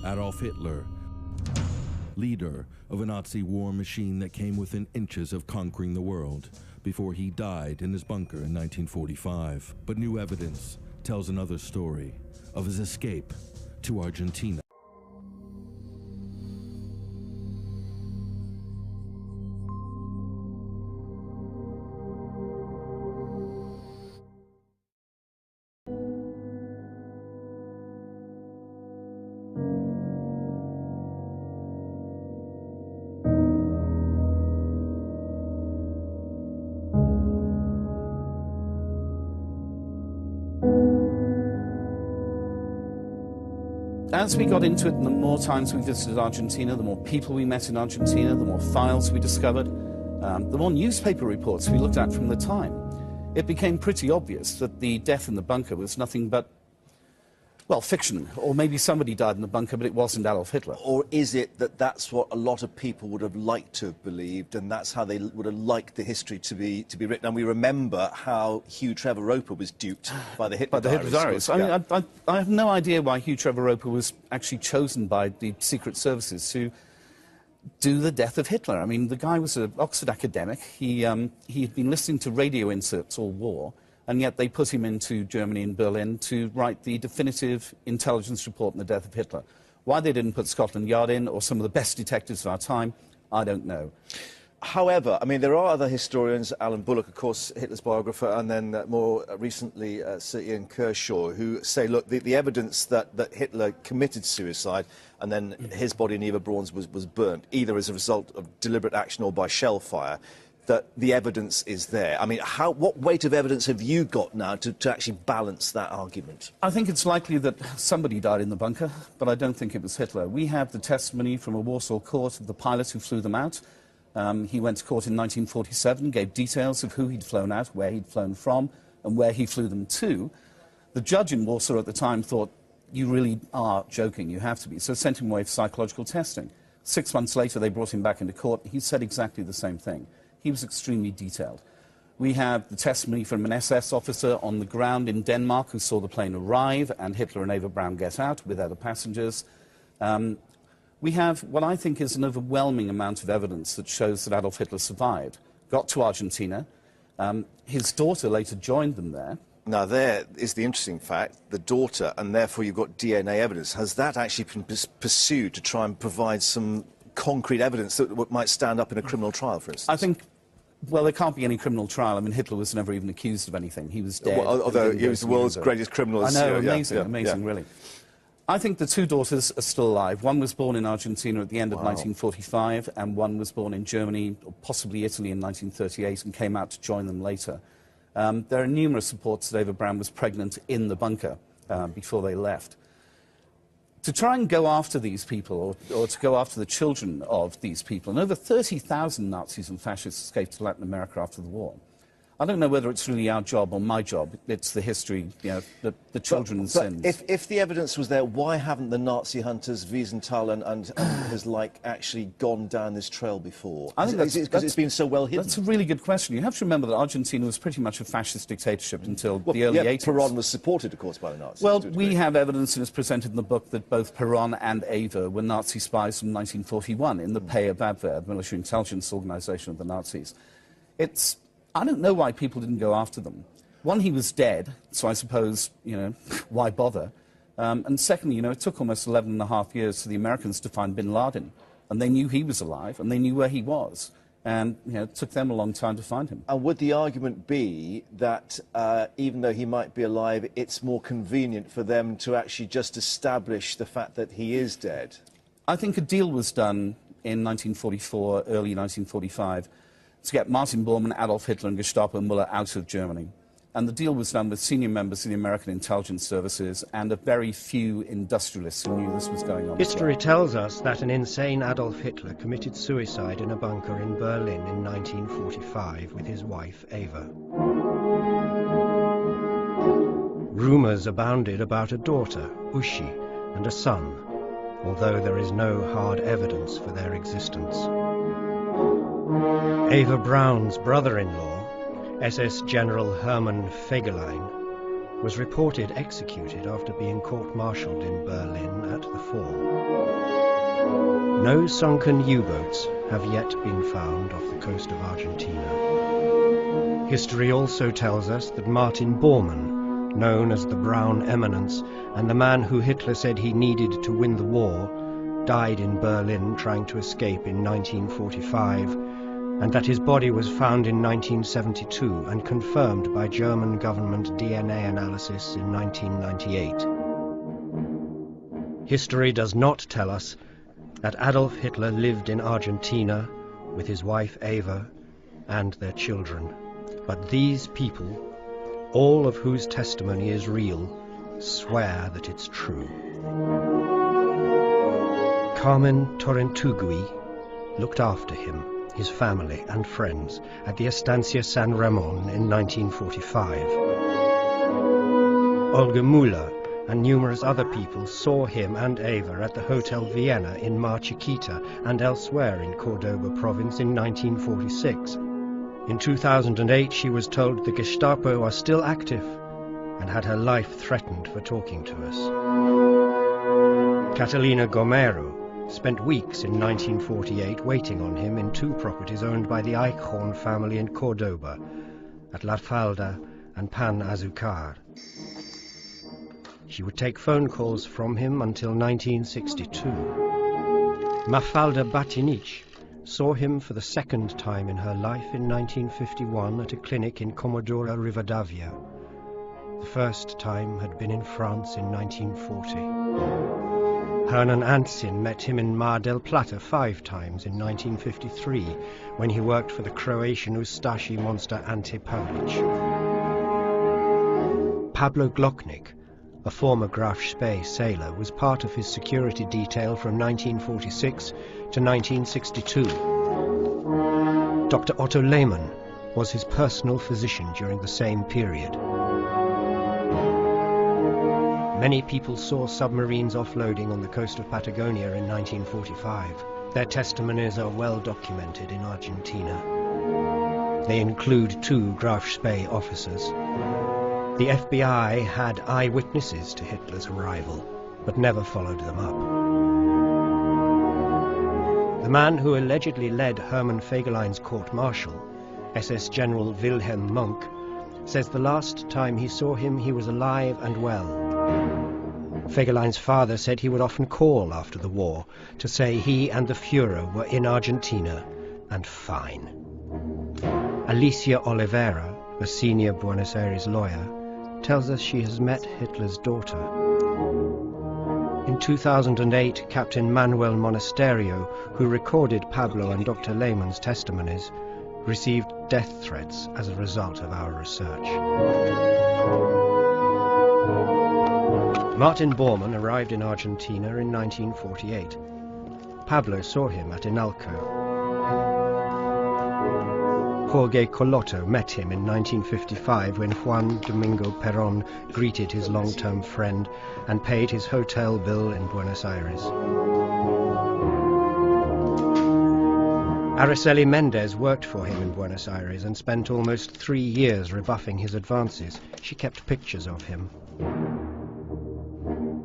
Adolf Hitler, leader of a Nazi war machine that came within inches of conquering the world before he died in his bunker in 1945. But new evidence tells another story of his escape to Argentina. As we got into it, and the more times we visited Argentina, the more people we met in Argentina, the more files we discovered, the more newspaper reports we looked at from the time, it became pretty obvious that the death in the bunker was nothing but, well, fiction. Or maybe somebody died in the bunker, but it wasn't Adolf Hitler. Or is it that that's what a lot of people would have liked to have believed, and that's how they would have liked the history to be written? And we remember how Hugh Trevor Roper was duped by the Hitler Diaries. I mean, I have no idea why Hugh Trevor Roper was actually chosen by the secret services to do the death of Hitler. I mean, the guy was an Oxford academic. He had been listening to radio inserts all war, and yet they put him into Germany and Berlin to write the definitive intelligence report on the death of Hitler. Why they didn't put Scotland Yard in, or some of the best detectives of our time, I don't know. However, I mean, there are other historians, Alan Bullock, of course, Hitler's biographer, and then more recently Sir Ian Kershaw, who say, look, the evidence that Hitler committed suicide and then his body in Eva Braun's was burnt, either as a result of deliberate action or by shell fire, that the evidence is there. I mean, what weight of evidence have you got now to actually balance that argument? I think it's likely that somebody died in the bunker, but I don't think it was Hitler. We have the testimony from a Warsaw court of the pilot who flew them out. He went to court in 1947, gave details of who he'd flown out, where he'd flown from, and where he flew them to. The judge in Warsaw at the time thought, you really are joking, you have to be, so sent him away for psychological testing. 6 months later, they brought him back into court. He said exactly the same thing. He was extremely detailed. We have the testimony from an SS officer on the ground in Denmark who saw the plane arrive and Hitler and Eva Braun get out with other passengers. We have what I think is an overwhelming amount of evidence that shows that Adolf Hitler survived, got to Argentina. His daughter later joined them there. Now, there is the interesting fact, the daughter, and therefore you've got DNA evidence. Has that actually been pursued to try and provide some concrete evidence that might stand up in a criminal trial, for instance? I think, well, there can't be any criminal trial. I mean, Hitler was never even accused of anything. He was dead. Well, although he was the world's greatest criminal. I know, amazing, really. I think the two daughters are still alive. One was born in Argentina at the end of 1945, and one was born in Germany, or possibly Italy, in 1938, and came out to join them later. There are numerous reports that Eva Braun was pregnant in the bunker before they left. To try and go after these people, or to go after the children of these people, and over 30,000 Nazis and fascists escaped to Latin America after the war. I don't know whether it's really our job or my job. It's the history, you know, the children's sins. If the evidence was there, why haven't the Nazi hunters, Wiesenthal and his like, actually gone down this trail before? I think because it's been so well hidden. That's a really good question. You have to remember that Argentina was pretty much a fascist dictatorship until the early 80s. Peron was supported, of course, by the Nazis. Well, we have evidence, and it's presented in the book, that both Peron and Eva were Nazi spies from 1941 in the pay of Abwehr, the military intelligence organization of the Nazis. I don't know why people didn't go after them. One, he was dead, so I suppose, you know, why bother? And secondly, you know, it took almost 11.5 years for the Americans to find bin Laden, and they knew he was alive, and they knew where he was. And, you know, it took them a long time to find him. And would the argument be that even though he might be alive, it's more convenient for them to actually just establish the fact that he is dead? I think a deal was done in 1944, early 1945, to get Martin Bormann, Adolf Hitler and Gestapo Müller out of Germany. And the deal was done with senior members of the American intelligence services and a very few industrialists who knew this was going on. History tells us that an insane Adolf Hitler committed suicide in a bunker in Berlin in 1945 with his wife Eva. Rumours abounded about a daughter, Uschi, and a son, although there is no hard evidence for their existence. Eva Braun's brother-in-law, SS General Hermann Fegelein, was reported executed after being court-martialed in Berlin at the fall. No sunken U-boats have yet been found off the coast of Argentina. History also tells us that Martin Bormann, known as the Brown Eminence and the man who Hitler said he needed to win the war, died in Berlin trying to escape in 1945, and that his body was found in 1972 and confirmed by German government DNA analysis in 1998. History does not tell us that Adolf Hitler lived in Argentina with his wife Eva and their children. But these people, all of whose testimony is real, swear that it's true. Carmen Torrentugui looked after him, his family and friends at the Estancia San Ramon in 1945. Olga Müller and numerous other people saw him and Eva at the Hotel Vienna in Mar Chiquita and elsewhere in Cordoba province in 1946. In 2008 she was told the Gestapo are still active and had her life threatened for talking to us. Catalina Gomero spent weeks in 1948 waiting on him in 2 properties owned by the Eichhorn family in Cordoba, at La Falda and Pan Azucar. She would take phone calls from him until 1962. Mafalda Batinic saw him for the 2nd time in her life in 1951 at a clinic in Comodoro Rivadavia. The first time had been in France in 1940. Hernan Ansin met him in Mar del Plata 5 times in 1953 when he worked for the Croatian Ustashi monster Ante Pavlic. Pablo Glocknik, a former Graf Spee sailor, was part of his security detail from 1946 to 1962. Dr. Otto Lehmann was his personal physician during the same period. Many people saw submarines offloading on the coast of Patagonia in 1945. Their testimonies are well documented in Argentina. They include 2 Graf Spee officers. The FBI had eyewitnesses to Hitler's arrival, but never followed them up. The man who allegedly led Hermann Fegelein's court-martial, SS General Wilhelm Munk, says the last time he saw him he was alive and well. Fegelein's father said he would often call after the war to say he and the Führer were in Argentina and fine. Alicia Oliveira, a senior Buenos Aires lawyer, tells us she has met Hitler's daughter. In 2008, Captain Manuel Monasterio, who recorded Pablo and Dr. Lehmann's testimonies, received death threats as a result of our research. Martin Bormann arrived in Argentina in 1948. Pablo saw him at Inalco. Jorge Colotto met him in 1955 when Juan Domingo Perón greeted his long-term friend and paid his hotel bill in Buenos Aires. Araceli Mendez worked for him in Buenos Aires and spent almost 3 years rebuffing his advances. She kept pictures of him.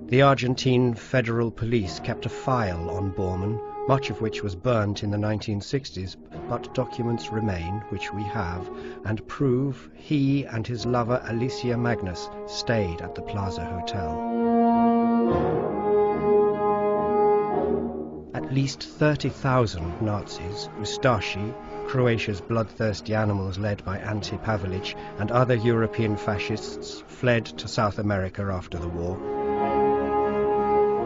The Argentine Federal Police kept a file on Bormann, much of which was burnt in the 1960s, but documents remain, which we have, and prove he and his lover Alicia Magnus stayed at the Plaza Hotel. At least 30,000 Nazis, Ustashi, Croatia's bloodthirsty animals led by Ante Pavlic, and other European fascists fled to South America after the war.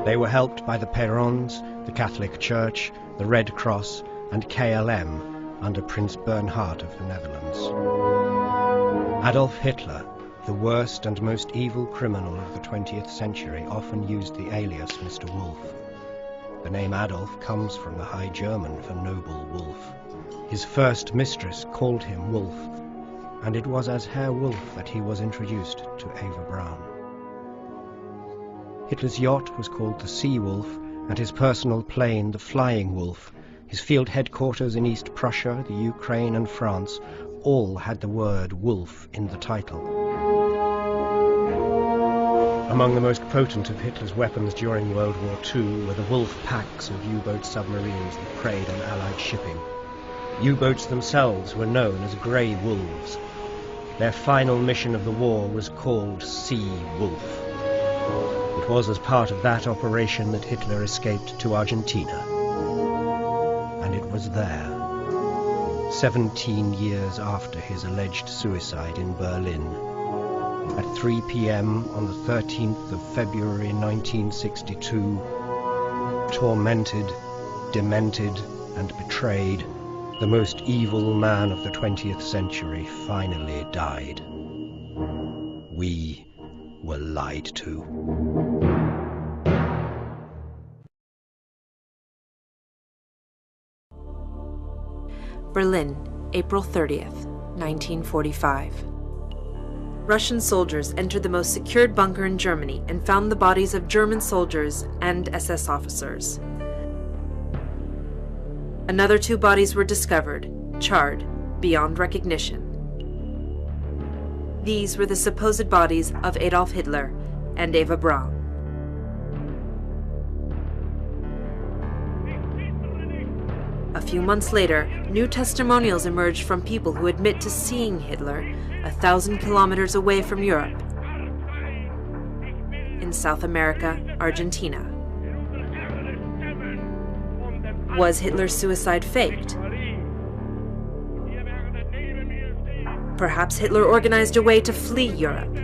They were helped by the Perons, the Catholic Church, the Red Cross, and KLM under Prince Bernhard of the Netherlands. Adolf Hitler, the worst and most evil criminal of the 20th century, often used the alias Mr. Wolf. The name Adolf comes from the High German for noble wolf. His first mistress called him Wolf, and it was as Herr Wolf that he was introduced to Eva Braun. Hitler's yacht was called the Sea Wolf, and his personal plane the Flying Wolf. His field headquarters in East Prussia, the Ukraine and France all had the word wolf in the title. Among the most potent of Hitler's weapons during World War II were the Wolf packs of U-boat submarines that preyed on Allied shipping. U-boats themselves were known as Grey Wolves. Their final mission of the war was called Sea Wolf. It was as part of that operation that Hitler escaped to Argentina. And it was there, 17 years after his alleged suicide in Berlin, at 3 p.m. on the 13th of February 1962, tormented, demented, and betrayed, the most evil man of the 20th century finally died. We were lied to. Berlin, April 30th, 1945. Russian soldiers entered the most secured bunker in Germany and found the bodies of German soldiers and SS officers. Another 2 bodies were discovered, charred, beyond recognition. These were the supposed bodies of Adolf Hitler and Eva Braun. A few months later, new testimonials emerged from people who admit to seeing Hitler 1,000 kilometers away from Europe, in South America, Argentina. Was Hitler's suicide faked? Perhaps Hitler organized a way to flee Europe.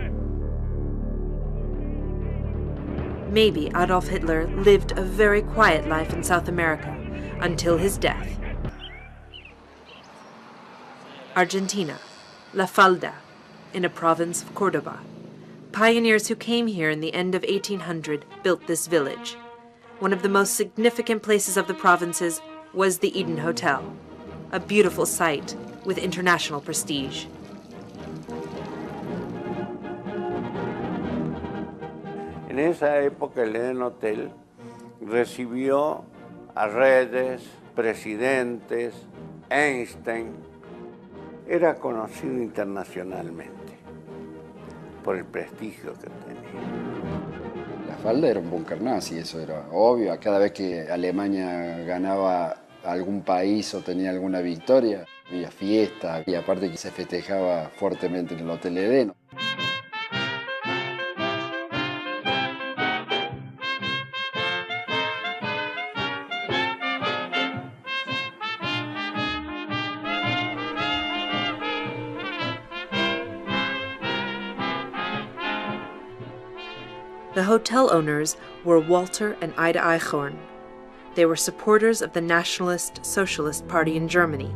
Maybe Adolf Hitler lived a very quiet life in South America until his death. Argentina, La Falda, in a province of Cordoba. Pioneers who came here in the end of 1800 built this village. One of the most significant places of the provinces was the Eden Hotel, a beautiful site with international prestige. En esa época el Eden Hotel recibió a Redes, presidentes, Einstein. Era conocido internacionalmente por el prestigio que tenía. La Falda era un búnker nazi, eso era obvio. Cada vez que Alemania ganaba algún país o tenía alguna victoria, había fiesta y aparte que se festejaba fuertemente en el Hotel Eden. The hotel owners were Walter and Ida Eichhorn. They were supporters of the Nationalist Socialist Party in Germany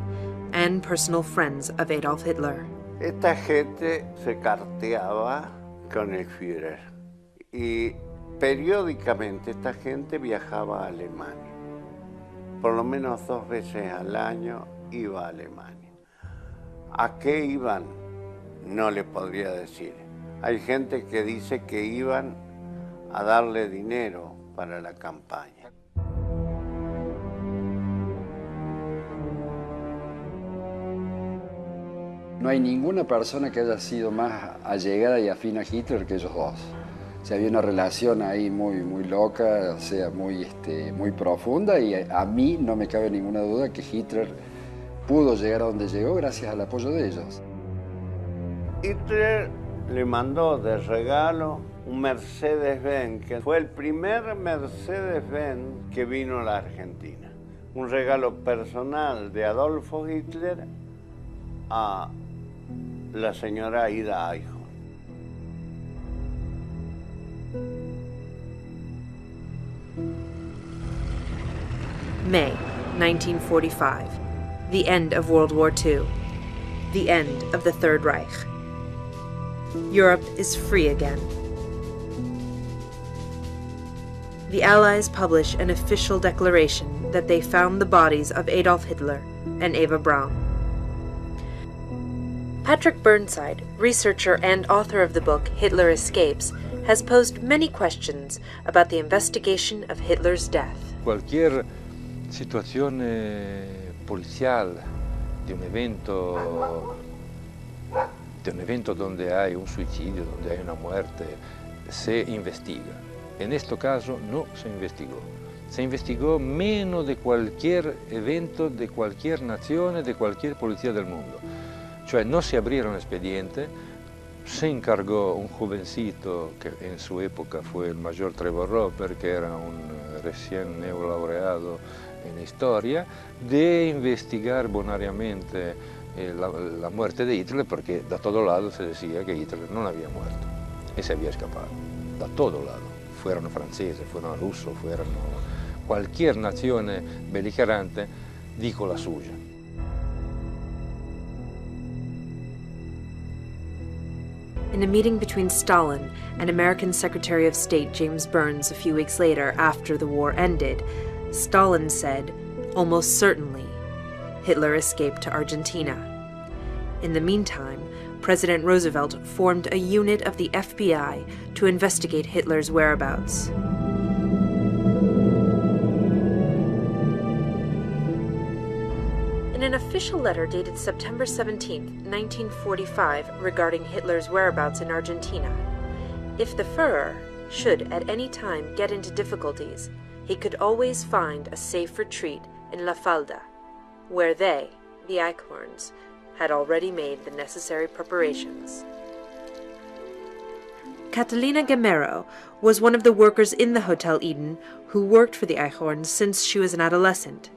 and personal friends of Adolf Hitler. Esta gente se carteaba con el Führer y periódicamente esta gente viajaba a Alemania. Por lo menos 2 veces al año iba a Alemania. ¿A qué iban? No le podría decir. Hay gente que dice que iban a darle dinero para la campaña. No hay ninguna persona que haya sido más allegada y afín a Hitler que ellos dos. O sea, había una relación ahí muy loca, o sea, muy profunda, y a mí no me cabe ninguna duda que Hitler pudo llegar a donde llegó gracias al apoyo de ellos. Hitler le mandó de regalo un Mercedes-Benz, que fue el primer Mercedes-Benz que vino a la Argentina. Un regalo personal de Adolfo Hitler a la señora Ida Eichhorn. May 1945, the end of World War II, the end of the Third Reich. Europe is free again. The Allies publish an official declaration that they found the bodies of Adolf Hitler and Eva Braun. Patrick Burnside, researcher and author of the book Hitler Escapes, has posed many questions about the investigation of Hitler's death. Cualquier situación policial de un evento donde hay un suicidio, donde hay una muerte, se investiga. En este caso no se investigó. Se investigó menos de cualquier evento, de cualquier nación, de cualquier policía del mundo. Cioè no se abrieron expedientes, se encargó un jovencito que en su época fue el mayor Trevor Roper, que era un recién neolaureado en historia, de investigar bonariamente la muerte de Hitler, porque de todo lado se decía que Hitler no había muerto y se había escapado. De todo lado. Fueron franceses, fueron rusos, fueron cualquier nación beligerante, dijo la suya. In a meeting between Stalin and American Secretary of State James Burns a few weeks later after the war ended, Stalin said, almost certainly, Hitler escaped to Argentina. In the meantime, President Roosevelt formed a unit of the FBI to investigate Hitler's whereabouts. In an official letter dated September 17, 1945, regarding Hitler's whereabouts in Argentina, if the Führer should at any time get into difficulties, he could always find a safe retreat in La Falda, where they, the Eichhorns, had already made the necessary preparations. Catalina Gamero was one of the workers in the Hotel Eden who worked for the Eichhorns since she was an adolescent.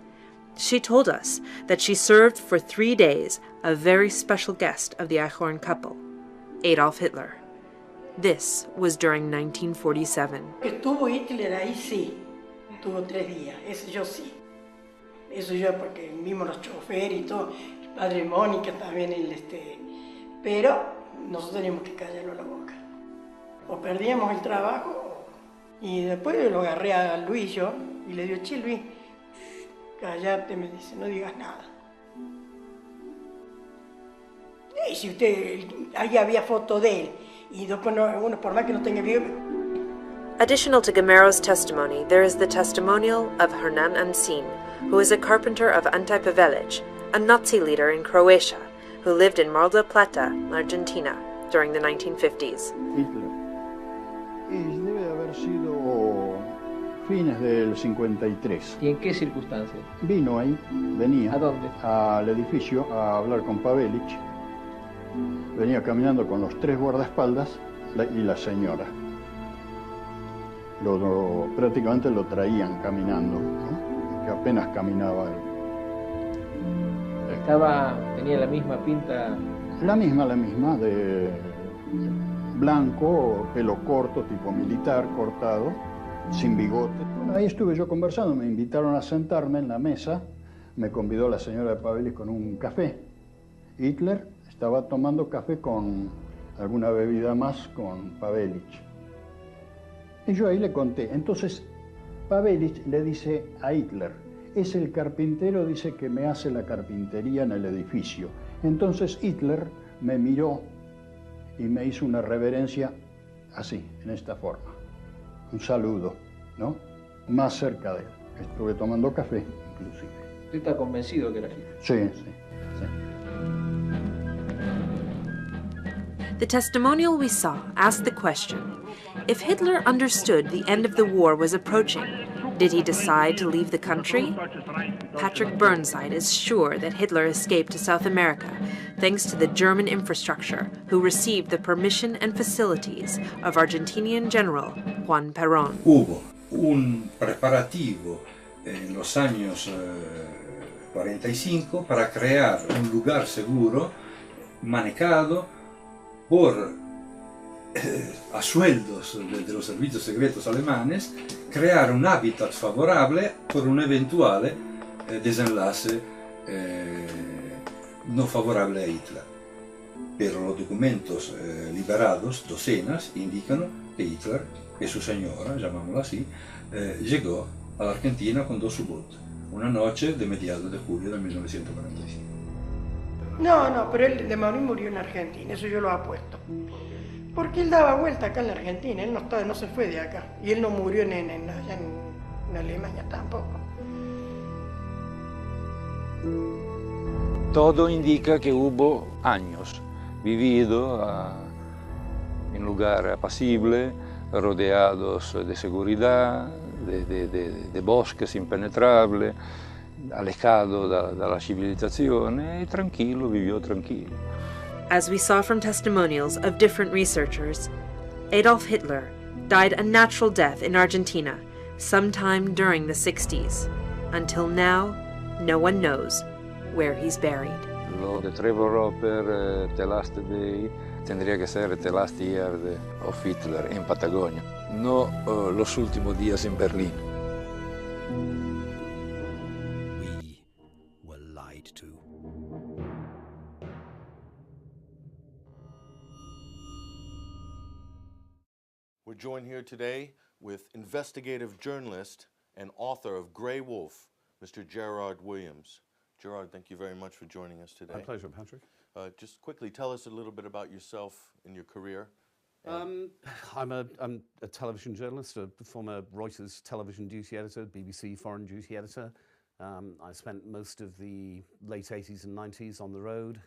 She told us that she served for 3 days a very special guest of the Eichhorn couple, Adolf Hitler. This was during 1947. Estuvo Hitler ahí, sí. Estuvo 3 días, eso yo sí. Eso yo porque vimos los choferes y todo. Padre Mónica también, pero nosotros teníamos que callarlo la boca. O perdíamos el trabajo, y después lo agarré a Luis yo, y le digo, che Luis, cállate, me dice, no digas nada. Y si usted, ahí había foto de él, y después uno por más que no tenga video. Additional to Gamero's testimony, there is the testimonial of Hernan Ancin, who is a carpenter of Ante Pavelic, a Nazi leader in Croatia, who lived in Mar del Plata, Argentina, during the 1950s. Hitler. Y debe de haber sido fines del 53. ¿Y en qué circunstancias? Vino ahí, venía. ¿A dónde? Al edificio a hablar con Pavelic. Venía caminando con los 3 guardaespaldas y la señora. Prácticamente lo traían caminando, ¿no? Que apenas caminaba él. Tenía la misma pinta. La misma, de blanco, pelo corto, tipo militar, cortado, sin bigote. Bueno, ahí estuve yo conversando, me invitaron a sentarme en la mesa, me convidó la señora de Pavelic con un café. Hitler estaba tomando café con alguna bebida más con Pavelic. Y yo ahí le conté. Entonces Pavelic le dice a Hitler, es el carpintero, dice, que me hace la carpintería en el edificio. Entonces Hitler me miró y me hizo una reverencia así, en esta forma. Un saludo, ¿no? Más cerca de él. Estuve tomando café, inclusive. ¿Usted está convencido que era Hitler? Sí. The testimonial we saw asked the question, if Hitler understood the end of the war was approaching, did he decide to leave the country? Patrick Burnside is sure that Hitler escaped to South America thanks to the German infrastructure, who received the permission and facilities of Argentinian General Juan Perón. Hubo un preparativo en los años 45 para crear un lugar seguro, manejado por a sueldos de los servicios secretos alemanes, crear un hábitat favorable por un eventuale desenlace no favorable a Hitler. Pero los documentos liberados, docenas, indican que Hitler y su señora, llamámosla así, llegó a la Argentina con 2 U-Boot, una noche de mediados de julio de 1945. No, pero él de morir murió en Argentina, eso yo lo apuesto. Porque él daba vuelta acá en la Argentina, él no se fue de acá. Y él no murió allá en Alemania tampoco. Todo indica que hubo años vivido en un lugar apacible, rodeados de seguridad, de bosques impenetrables, alejado de la civilización, y tranquilo, vivió tranquilo. As we saw from testimonials of different researchers, Adolf Hitler died a natural death in Argentina sometime during the 60s. Until now, no one knows where he's buried. Lo de Trevor Roper, The Last Day, tendría que ser The Last Year of Hitler en Patagonia, no los últimos días en Berlín. We were lied to. We're joined here today with investigative journalist and author of Grey Wolf, Mr. Gerard Williams. Gerard, thank you very much for joining us today. My pleasure, Patrick. Just quickly, tell us a little bit about yourself and your career. I'm a television journalist, a former Reuters television duty editor, BBC foreign duty editor. I spent most of the late 80s and 90s on the road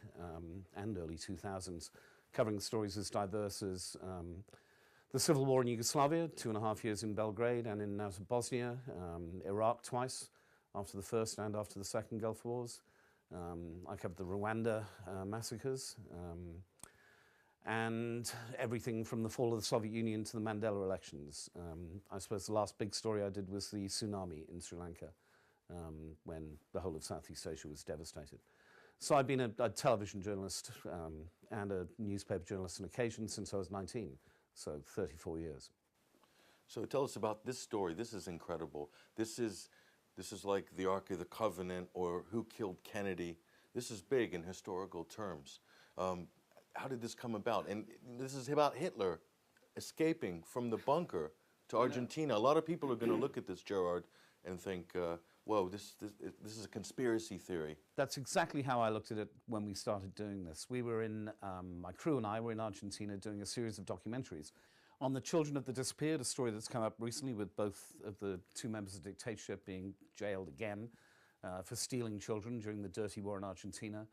and early 2000s covering stories as diverse as the civil war in Yugoslavia, 2.5 years in Belgrade and in out of Bosnia, Iraq twice, after the first and after the second Gulf Wars. I covered the Rwanda massacres and everything from the fall of the Soviet Union to the Mandela elections. I suppose the last big story I did was the tsunami in Sri Lanka when the whole of Southeast Asia was devastated. So I've been a television journalist and a newspaper journalist on occasion since I was 19, so 34 years. So tell us about this story. This is incredible. This is like the Ark of the Covenant or Who Killed Kennedy. This is big in historical terms. How did this come about? And this is about Hitler escaping from the bunker to Argentina. A lot of people are going to look at this, Gerard, and think, whoa, this is a conspiracy theory. That's exactly how I looked at it when we started doing this. We were in, my crew and I were in Argentina doing a series of documentaries on the children of the disappeared, a story that's come up recently with both of the two members of the dictatorship being jailed again for stealing children during the dirty war in Argentina.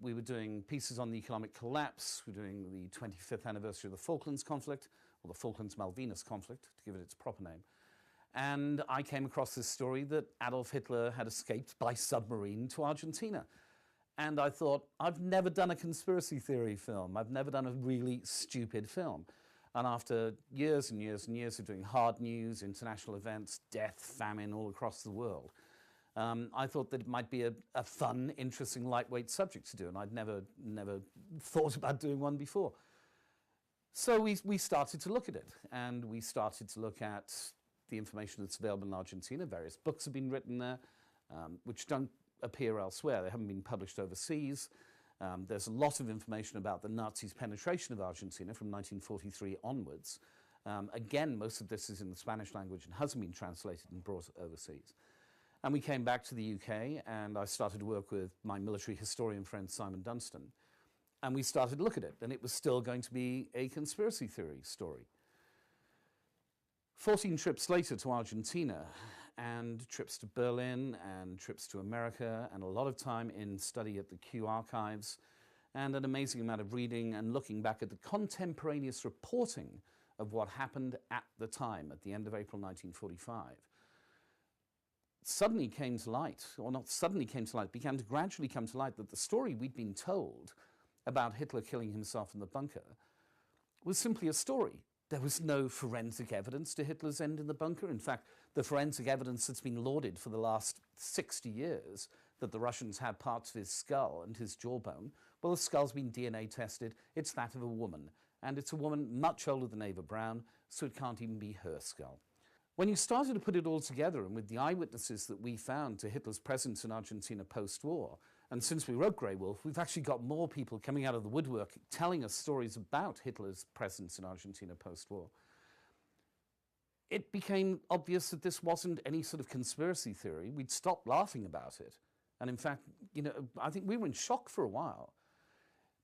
We were doing pieces on the economic collapse. We're doing the 25th anniversary of the Falklands conflict, or the Falklands-Malvinas conflict, to give it its proper name. And I came across this story that Adolf Hitler had escaped by submarine to Argentina. And I thought, I've never done a conspiracy theory film. I've never done a really stupid film. And after years and years and years of doing hard news, international events, death, famine all across the world, I thought that it might be a fun, interesting, lightweight subject to do, and I'd never thought about doing one before. So we started to look at it, and we started to look at the information that's available in Argentina. Various books have been written there, which don't appear elsewhere. They haven't been published overseas. There's a lot of information about the Nazis' penetration of Argentina from 1943 onwards. Again, most of this is in the Spanish language and hasn't been translated and brought overseas. And we came back to the UK, and I started to work with my military historian friend Simon Dunstan, and we started to look at it, and it was still going to be a conspiracy theory story. 14 trips later to Argentina, and trips to Berlin, and trips to America, and a lot of time in study at the Kew archives, and an amazing amount of reading and looking back at the contemporaneous reporting of what happened at the time, at the end of April 1945. Suddenly came to light, or not suddenly came to light, began to gradually come to light that the story we'd been told about Hitler killing himself in the bunker was simply a story. There was no forensic evidence to Hitler's end in the bunker. In fact, the forensic evidence that's been lauded for the last 60 years, that the Russians had parts of his skull and his jawbone, well, the skull's been DNA tested. It's that of a woman, and it's a woman much older than Eva Braun, so it can't even be her skull. When you started to put it all together, and with the eyewitnesses that we found to Hitler's presence in Argentina post-war, and since we wrote Grey Wolf, we've actually got more people coming out of the woodwork telling us stories about Hitler's presence in Argentina post-war. It became obvious that this wasn't any sort of conspiracy theory. We'd stopped laughing about it. And in fact, I think we were in shock for a while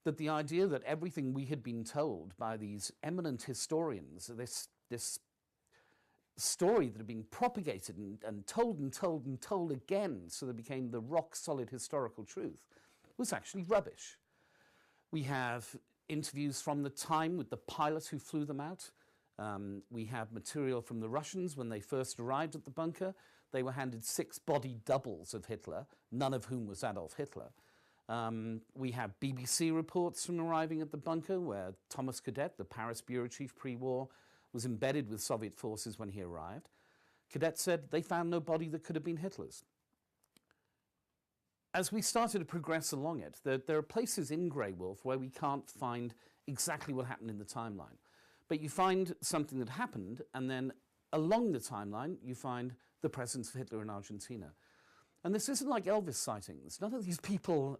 that the idea that everything we had been told by these eminent historians, this story that had been propagated and told and told and told again, so that it became the rock-solid historical truth, was actually rubbish. We have interviews from the time with the pilot who flew them out, We have material from the Russians when they first arrived at the bunker. They were handed 6 body doubles of Hitler, none of whom was Adolf Hitler. We have BBC reports from arriving at the bunker where Thomas Cadet, the Paris bureau chief pre-war, was embedded with Soviet forces when he arrived. Cadet said they found no body that could have been Hitler's. As we started to progress along it, there are places in Grey Wolf where we can't find exactly what happened in the timeline. But you find something that happened, and then along the timeline, you find the presence of Hitler in Argentina. And this isn't like Elvis sightings. None of these people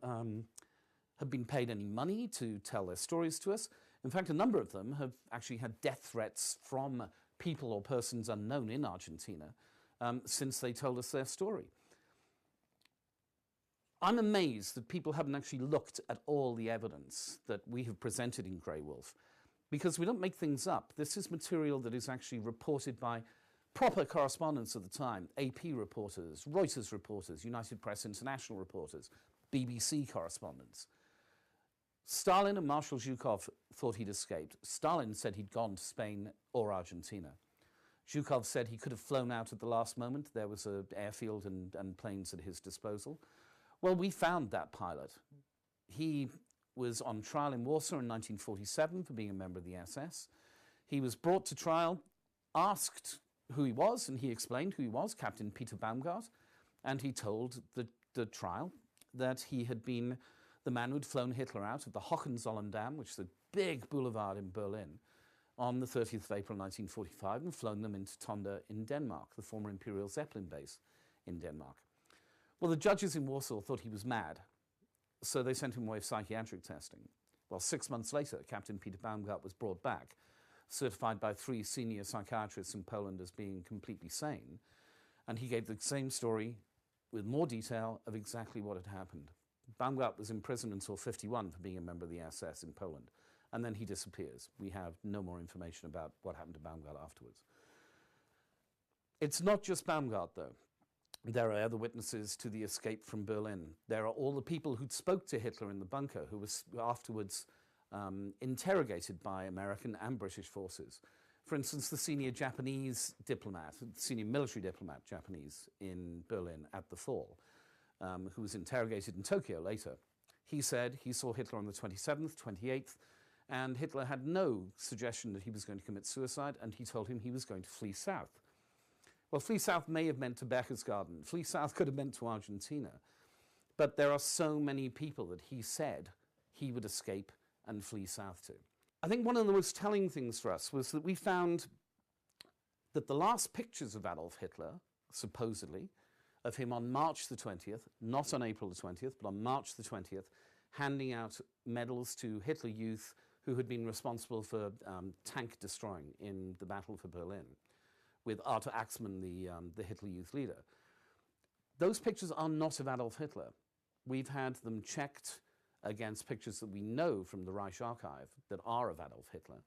have been paid any money to tell their stories to us. In fact, a number of them have actually had death threats from people or persons unknown in Argentina since they told us their story. I'm amazed that people haven't actually looked at all the evidence that we have presented in Grey Wolf, because we don't make things up. This is material that is actually reported by proper correspondents of the time, AP reporters, Reuters reporters, United Press International reporters, BBC correspondents. Stalin and Marshal Zhukov thought he'd escaped. Stalin said he'd gone to Spain or Argentina. Zhukov said he could have flown out at the last moment. There was an airfield and planes at his disposal. Well, we found that pilot. He was on trial in Warsaw in 1947 for being a member of the SS. He was brought to trial, asked who he was, and he explained who he was, Captain Peter Baumgart, and he told the trial that he had been the man who'd flown Hitler out of the Hohenzollern-Damm, which is a big boulevard in Berlin, on the 30th of April 1945, and flown them into Tonda in Denmark, the former Imperial Zeppelin base in Denmark. Well, the judges in Warsaw thought he was mad, so they sent him away for psychiatric testing. Well, 6 months later, Captain Peter Baumgart was brought back, certified by 3 senior psychiatrists in Poland as being completely sane, and he gave the same story with more detail of exactly what had happened. Baumgart was in prison until 51 for being a member of the SS in Poland, and then he disappears. We have no more information about what happened to Baumgart afterwards. It's not just Baumgart, though. There are other witnesses to the escape from Berlin. There are all the people who spoke to Hitler in the bunker, who was afterwards interrogated by American and British forces. For instance, the senior Japanese diplomat, senior military diplomat, Japanese, in Berlin at the fall, who was interrogated in Tokyo later. He said he saw Hitler on the 27th, 28th, and Hitler had no suggestion that he was going to commit suicide, and he told him he was going to flee south. Well, flee south may have meant to Berchtesgaden. Flee south could have meant to Argentina. But there are so many people that he said he would escape and flee south to. I think one of the most telling things for us was that we found that the last pictures of Adolf Hitler, supposedly, of him on March the 20th, not on April the 20th, but on March the 20th, handing out medals to Hitler Youth who had been responsible for tank destroying in the Battle for Berlin, with Arthur Axmann, the Hitler Youth leader. Those pictures are not of Adolf Hitler. We've had them checked against pictures that we know from the Reich Archive that are of Adolf Hitler,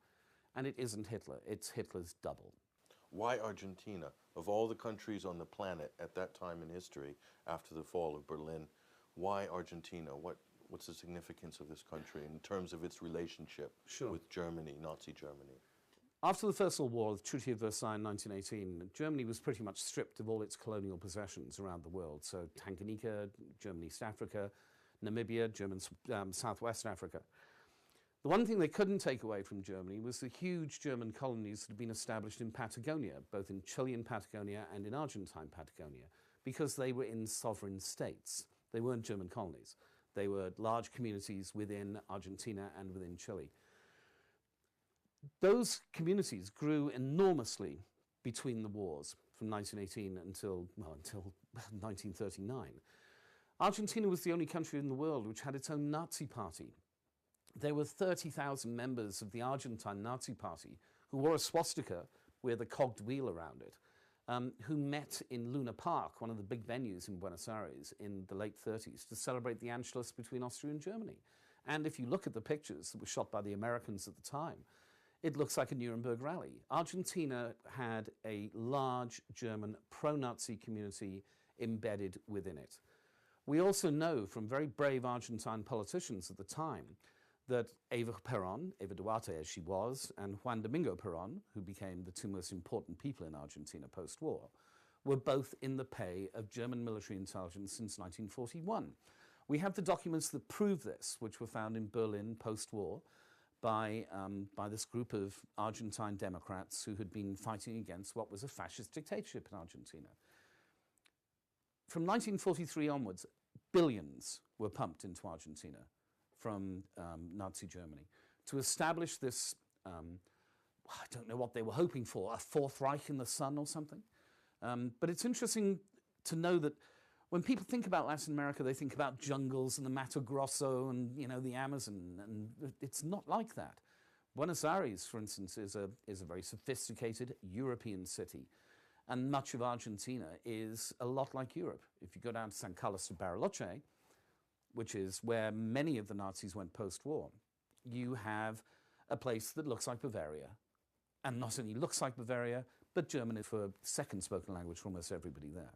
and it isn't Hitler, it's Hitler's double. Why Argentina? Of all the countries on the planet at that time in history, after the fall of Berlin, why Argentina? What's the significance of this country in terms of its relationship with Germany, Nazi Germany? After the First World War, the Treaty of Versailles in 1918, Germany was pretty much stripped of all its colonial possessions around the world. So Tanganyika, German East Africa, Namibia, German Southwest Africa. The one thing they couldn't take away from Germany was the huge German colonies that had been established in Patagonia, both in Chilean Patagonia and in Argentine Patagonia, because they were in sovereign states. They weren't German colonies. They were large communities within Argentina and within Chile. Those communities grew enormously between the wars from 1918 until 1939. Argentina was the only country in the world which had its own Nazi party. There were 30,000 members of the Argentine Nazi Party who wore a swastika with a cogged wheel around it, who met in Luna Park, one of the big venues in Buenos Aires, in the late 30s to celebrate the Anschluss between Austria and Germany. And if you look at the pictures that were shot by the Americans at the time, it looks like a Nuremberg rally. Argentina had a large German pro-Nazi community embedded within it. We also know from very brave Argentine politicians at the time that Eva Perón, Eva Duarte as she was, and Juan Domingo Perón, who became the two most important people in Argentina post-war, were both in the pay of German military intelligence since 1941. We have the documents that prove this, which were found in Berlin post-war by this group of Argentine Democrats who had been fighting against what was a fascist dictatorship in Argentina. From 1943 onwards, billions were pumped into Argentina from Nazi Germany to establish this, I don't know what they were hoping for, a Fourth Reich in the sun or something. But it's interesting to know that when people think about Latin America, they think about jungles and the Mato Grosso and, you know, the Amazon, and it's not like that. Buenos Aires, for instance, is a very sophisticated European city, and much of Argentina is a lot like Europe. If you go down to San Carlos de Bariloche, which is where many of the Nazis went post-war, you have a place that looks like Bavaria, and not only looks like Bavaria, but German is for second spoken language for almost everybody there.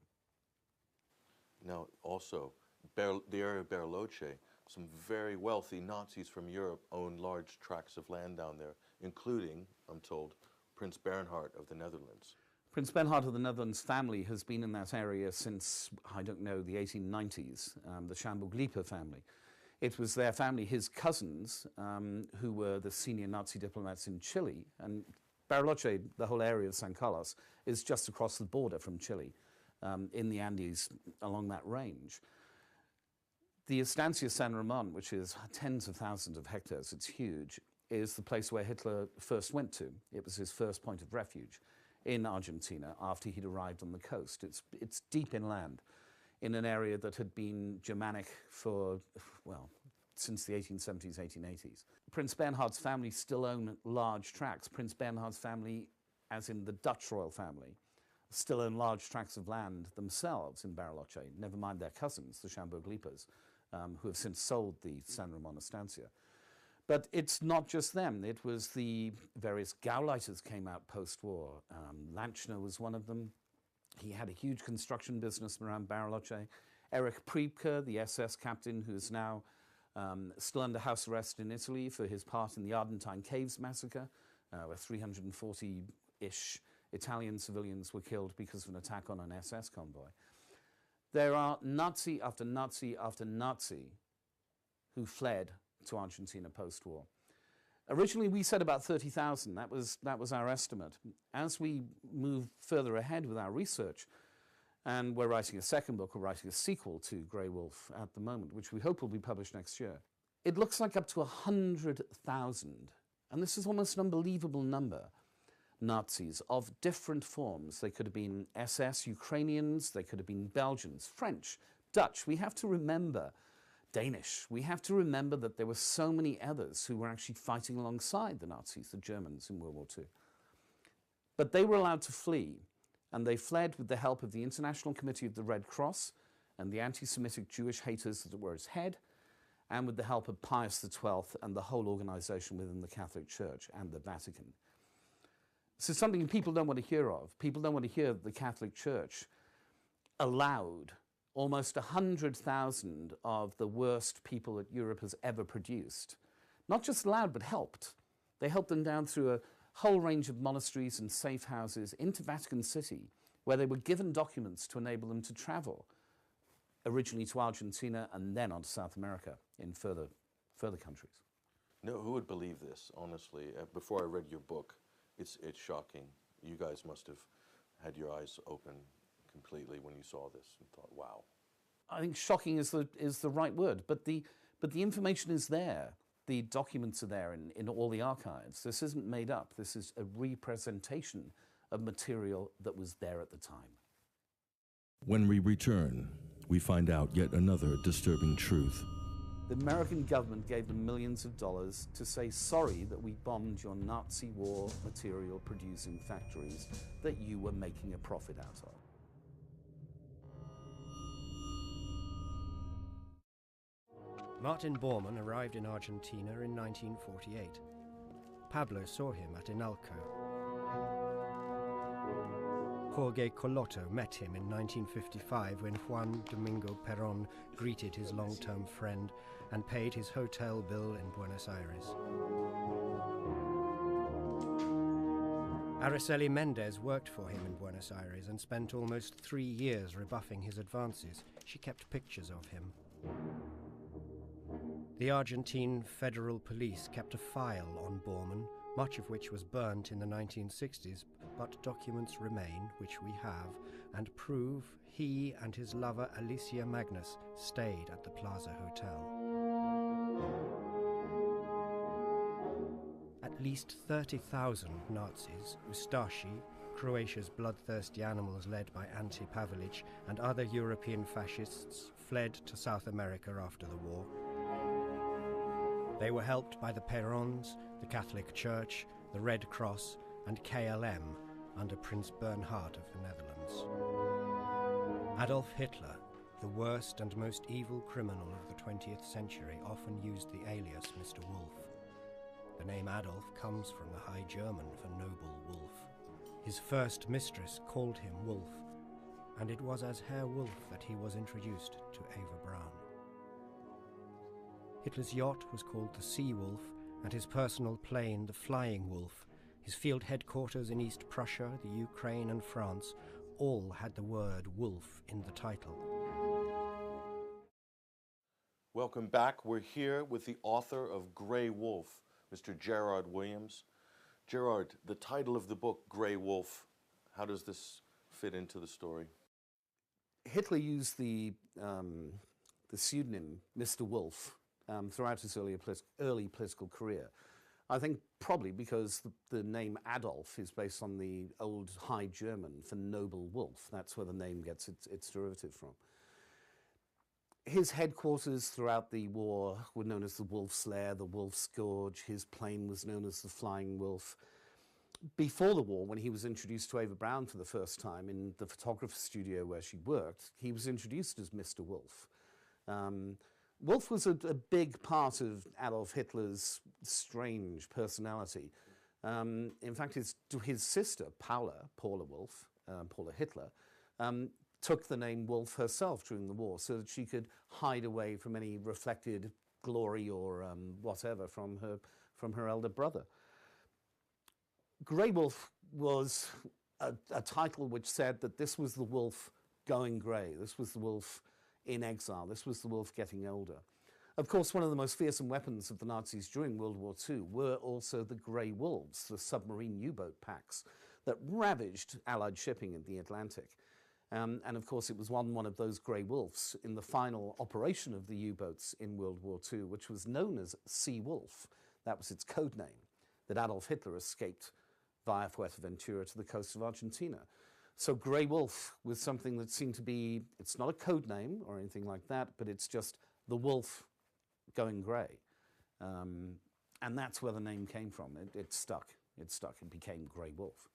Now, also, the area of Bariloche, some very wealthy Nazis from Europe owned large tracts of land down there, including, I'm told, Prince Bernhard of the Netherlands. Prince Bernhard of the Netherlands family has been in that area since, I don't know, the 1890s, the Schaumburg-Lippe family. It was their family, his cousins, who were the senior Nazi diplomats in Chile. And Bariloche, the whole area of San Carlos, is just across the border from Chile, in the Andes along that range. The Estancia San Ramon, which is tens of thousands of hectares, it's huge, is the place where Hitler first went to. It was his first point of refuge in Argentina after he'd arrived on the coast. It's deep inland in an area that had been Germanic for, well, since the 1870s, 1880s. Prince Bernhard's family still own large tracts. Prince Bernhard's family, as in the Dutch royal family, still own large tracts of land themselves in Bariloche, never mind their cousins, the Schaumburg-Lippers, who have since sold the San Ramon Estancia. But it's not just them. It was the various Gauleiters came out post-war. Lanchner was one of them. He had a huge construction business around Bariloche. Erich Priebke, the SS captain, who's now still under house arrest in Italy for his part in the Argentine Caves massacre, where 340-ish Italian civilians were killed because of an attack on an SS convoy. There are Nazi after Nazi after Nazi who fled to Argentina post-war. Originally, we said about 30,000. That was our estimate. As we move further ahead with our research, and we're writing a second book, we're writing a sequel to Grey Wolf at the moment, which we hope will be published next year. It looks like up to 100,000, and this is almost an unbelievable number, Nazis of different forms. They could have been SS Ukrainians, they could have been Belgians, French, Dutch. We have to remember Danish. We have to remember that there were so many others who were actually fighting alongside the Nazis, the Germans in World War II. But they were allowed to flee, and they fled with the help of the International Committee of the Red Cross and the anti-Semitic Jewish haters that were its head, and with the help of Pius XII and the whole organization within the Catholic Church and the Vatican. This is something people don't want to hear of. People don't want to hear that the Catholic Church allowed almost 100,000 of the worst people that Europe has ever produced. Not just allowed, but helped. They helped them down through a whole range of monasteries and safe houses into Vatican City, where they were given documents to enable them to travel, originally to Argentina and then on to South America in further countries. No, who would believe this, honestly? Before I read your book, it's shocking. You guys must have had your eyes open completely when you saw this and thought, wow. I think shocking is the right word, but the information is there. The documents are there in all the archives. This isn't made up. This is a representation of material that was there at the time. When we return, we find out yet another disturbing truth. The American government gave them millions of dollars to say sorry that we bombed your Nazi war material producing factories that you were making a profit out of. Martin Bormann arrived in Argentina in 1948. Pablo saw him at Inalco. Jorge Colotto met him in 1955 when Juan Domingo Perón greeted his long-term friend and paid his hotel bill in Buenos Aires. Araceli Mendez worked for him in Buenos Aires and spent almost 3 years rebuffing his advances. She kept pictures of him. The Argentine Federal Police kept a file on Bormann, much of which was burnt in the 1960s, but documents remain, which we have, and prove he and his lover Alicia Magnus stayed at the Plaza Hotel. At least 30,000 Nazis, Ustashi, Croatia's bloodthirsty animals led by Ante Pavelic, and other European fascists fled to South America after the war. They were helped by the Perons, the Catholic Church, the Red Cross, and KLM under Prince Bernhard of the Netherlands. Adolf Hitler, the worst and most evil criminal of the 20th century, often used the alias Mr. Wolf. The name Adolf comes from the High German for noble wolf. His first mistress called him Wolf, and it was as Herr Wolf that he was introduced to Eva Braun. Hitler's yacht was called the Sea Wolf, and his personal plane the Flying Wolf. His field headquarters in East Prussia, the Ukraine and France all had the word wolf in the title. Welcome back. We're here with the author of Grey Wolf, Mr. Gerard Williams. Gerard, the title of the book, Grey Wolf, how does this fit into the story? Hitler used the pseudonym Mr. Wolf throughout his early political career. I think probably because the name Adolf is based on the old High German for noble wolf. That's where the name gets its derivative from. His headquarters throughout the war were known as the Wolf's Lair, the Wolf's Gorge. His plane was known as the Flying Wolf. Before the war, when he was introduced to Eva Braun for the first time in the photographer studio where she worked, he was introduced as Mr. Wolf. Wolf was a big part of Adolf Hitler's strange personality. In fact, his sister, Paula Wolf, Paula Hitler, took the name Wolf herself during the war so that she could hide away from any reflected glory or whatever from her elder brother. Grey Wolf was a title which said that this was the wolf going grey, this was the wolf in exile, this was the wolf getting older. Of course, one of the most fearsome weapons of the Nazis during World War II were also the Grey Wolves, the submarine U-boat packs that ravaged Allied shipping in the Atlantic. And of course, it was one of those Grey Wolves in the final operation of the U-boats in World War II, which was known as Sea Wolf. That was its code name, that Adolf Hitler escaped via Fuerteventura to the coast of Argentina. So Grey Wolf was something that seemed to be, it's not a code name or anything like that, but it's just the wolf going grey. And that's where the name came from. It stuck. It became Grey Wolf.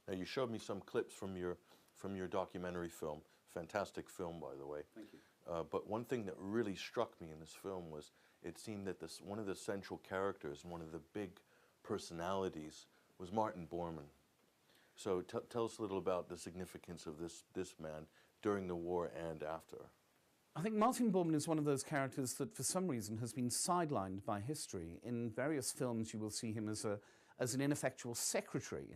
Now, you showed me some clips from your documentary film. Fantastic film, by the way. Thank you. But one thing that really struck me in this film was it seemed that one of the central characters, one of the big personalities, was Martin Bormann. So tell us a little about the significance of this man during the war and after. I think Martin Bormann is one of those characters that for some reason has been sidelined by history. In various films you will see him as an ineffectual secretary.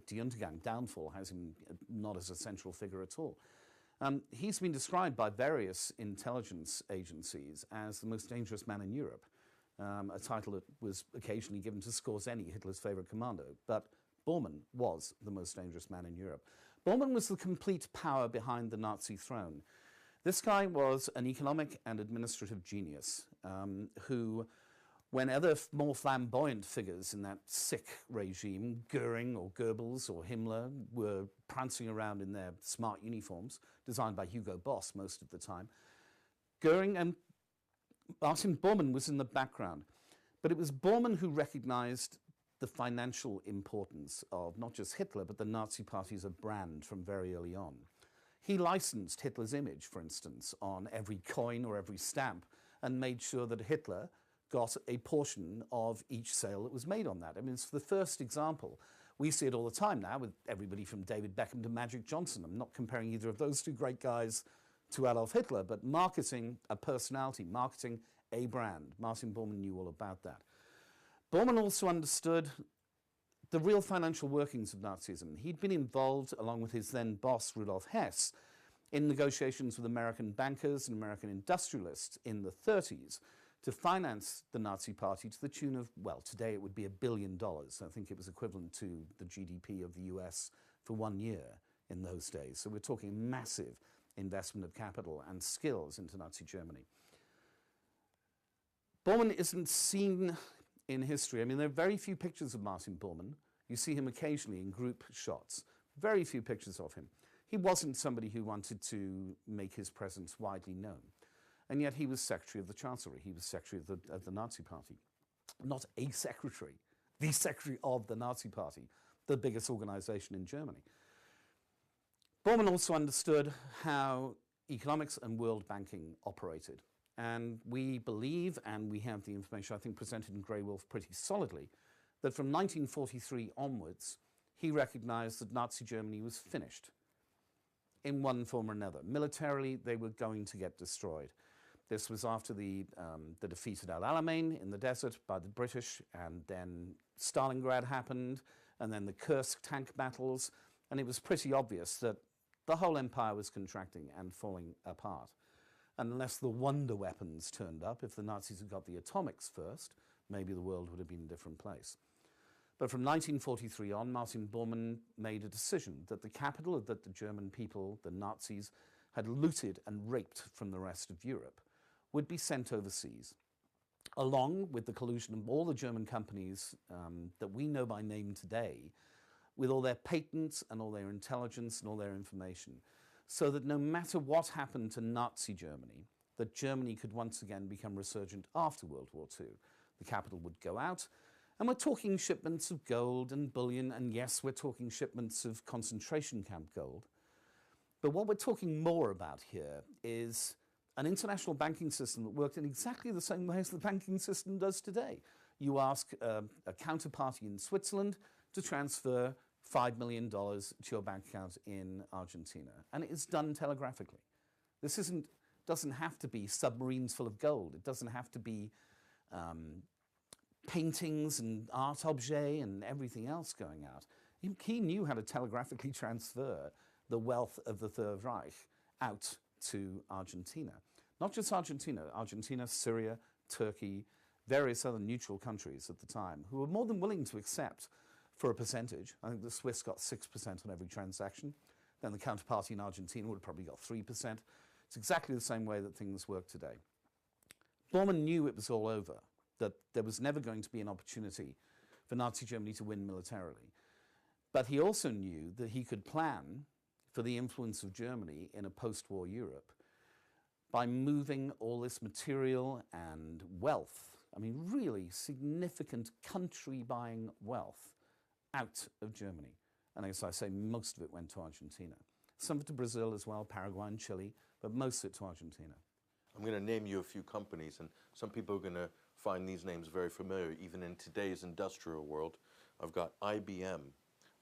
Die Untergang, Downfall, has him not as a central figure at all. He's been described by various intelligence agencies as the most dangerous man in Europe, a title that was occasionally given to Skorzeny, Hitler's favorite commando. But Bormann was the most dangerous man in Europe. Bormann was the complete power behind the Nazi throne. This guy was an economic and administrative genius who, when other more flamboyant figures in that sick regime, Goering or Goebbels or Himmler, were prancing around in their smart uniforms, designed by Hugo Boss most of the time, Goering and Martin Bormann was in the background. But it was Bormann who recognized the financial importance of not just Hitler, but the Nazi Party as a brand from very early on. He licensed Hitler's image, for instance, on every coin or every stamp, and made sure that Hitler got a portion of each sale that was made on that. I mean, it's the first example We see it all the time now with everybody from David Beckham to Magic Johnson. I'm not comparing either of those two great guys to Adolf Hitler, but marketing a personality, marketing a brand. Martin Bormann knew all about that. Bormann also understood the real financial workings of Nazism. He'd been involved, along with his then boss, Rudolf Hess, in negotiations with American bankers and American industrialists in the 30s to finance the Nazi Party to the tune of, well, today it would be $1 billion. I think it was equivalent to the GDP of the US for 1 year in those days. So we're talking massive investment of capital and skills into Nazi Germany. Bormann isn't seen in history. I mean, there are very few pictures of Martin Bormann. You see him occasionally in group shots. Very few pictures of him. He wasn't somebody who wanted to make his presence widely known. And yet he was Secretary of the Chancellery. He was Secretary of the Nazi Party. Not a secretary, the Secretary of the Nazi Party, the biggest organization in Germany. Bormann also understood how economics and world banking operated. And we believe, and we have the information I think presented in Grey Wolf pretty solidly, that from 1943 onwards, he recognized that Nazi Germany was finished in one form or another. Militarily, they were going to get destroyed. This was after the defeat at El Alamein in the desert by the British, and then Stalingrad happened, and then the Kursk tank battles, and it was pretty obvious that the whole empire was contracting and falling apart. And unless the wonder weapons turned up, if the Nazis had got the atomics first, maybe the world would have been a different place. But from 1943 on, Martin Bormann made a decision that the capital that the German people, the Nazis, had looted and raped from the rest of Europe would be sent overseas, along with the collusion of all the German companies that we know by name today, with all their patents and all their intelligence and all their information, so that no matter what happened to Nazi Germany, that Germany could once again become resurgent after World War II. The capital would go out, and we're talking shipments of gold and bullion, and yes, we're talking shipments of concentration camp gold. But what we're talking more about here is an international banking system that worked in exactly the same way as the banking system does today. You ask a counterparty in Switzerland to transfer $5 million to your bank account in Argentina, and it is done telegraphically. This doesn't have to be submarines full of gold. It doesn't have to be paintings and art objets and everything else going out. He knew how to telegraphically transfer the wealth of the Third Reich out to Argentina. Not just Argentina, Syria, Turkey, various other neutral countries at the time, who were more than willing to accept for a percentage. I think the Swiss got 6% on every transaction. Then the counterparty in Argentina would have probably got 3%. It's exactly the same way that things work today. Bormann knew it was all over, that there was never going to be an opportunity for Nazi Germany to win militarily. But he also knew that he could plan for the influence of Germany in a post-war Europe by moving all this material and wealth, I mean really significant country-buying wealth, out of Germany. And as I say, most of it went to Argentina. Some of it to Brazil as well, Paraguay and Chile, but most of it to Argentina. I'm going to name you a few companies, and some people are going to find these names very familiar, even in today's industrial world. I've got IBM,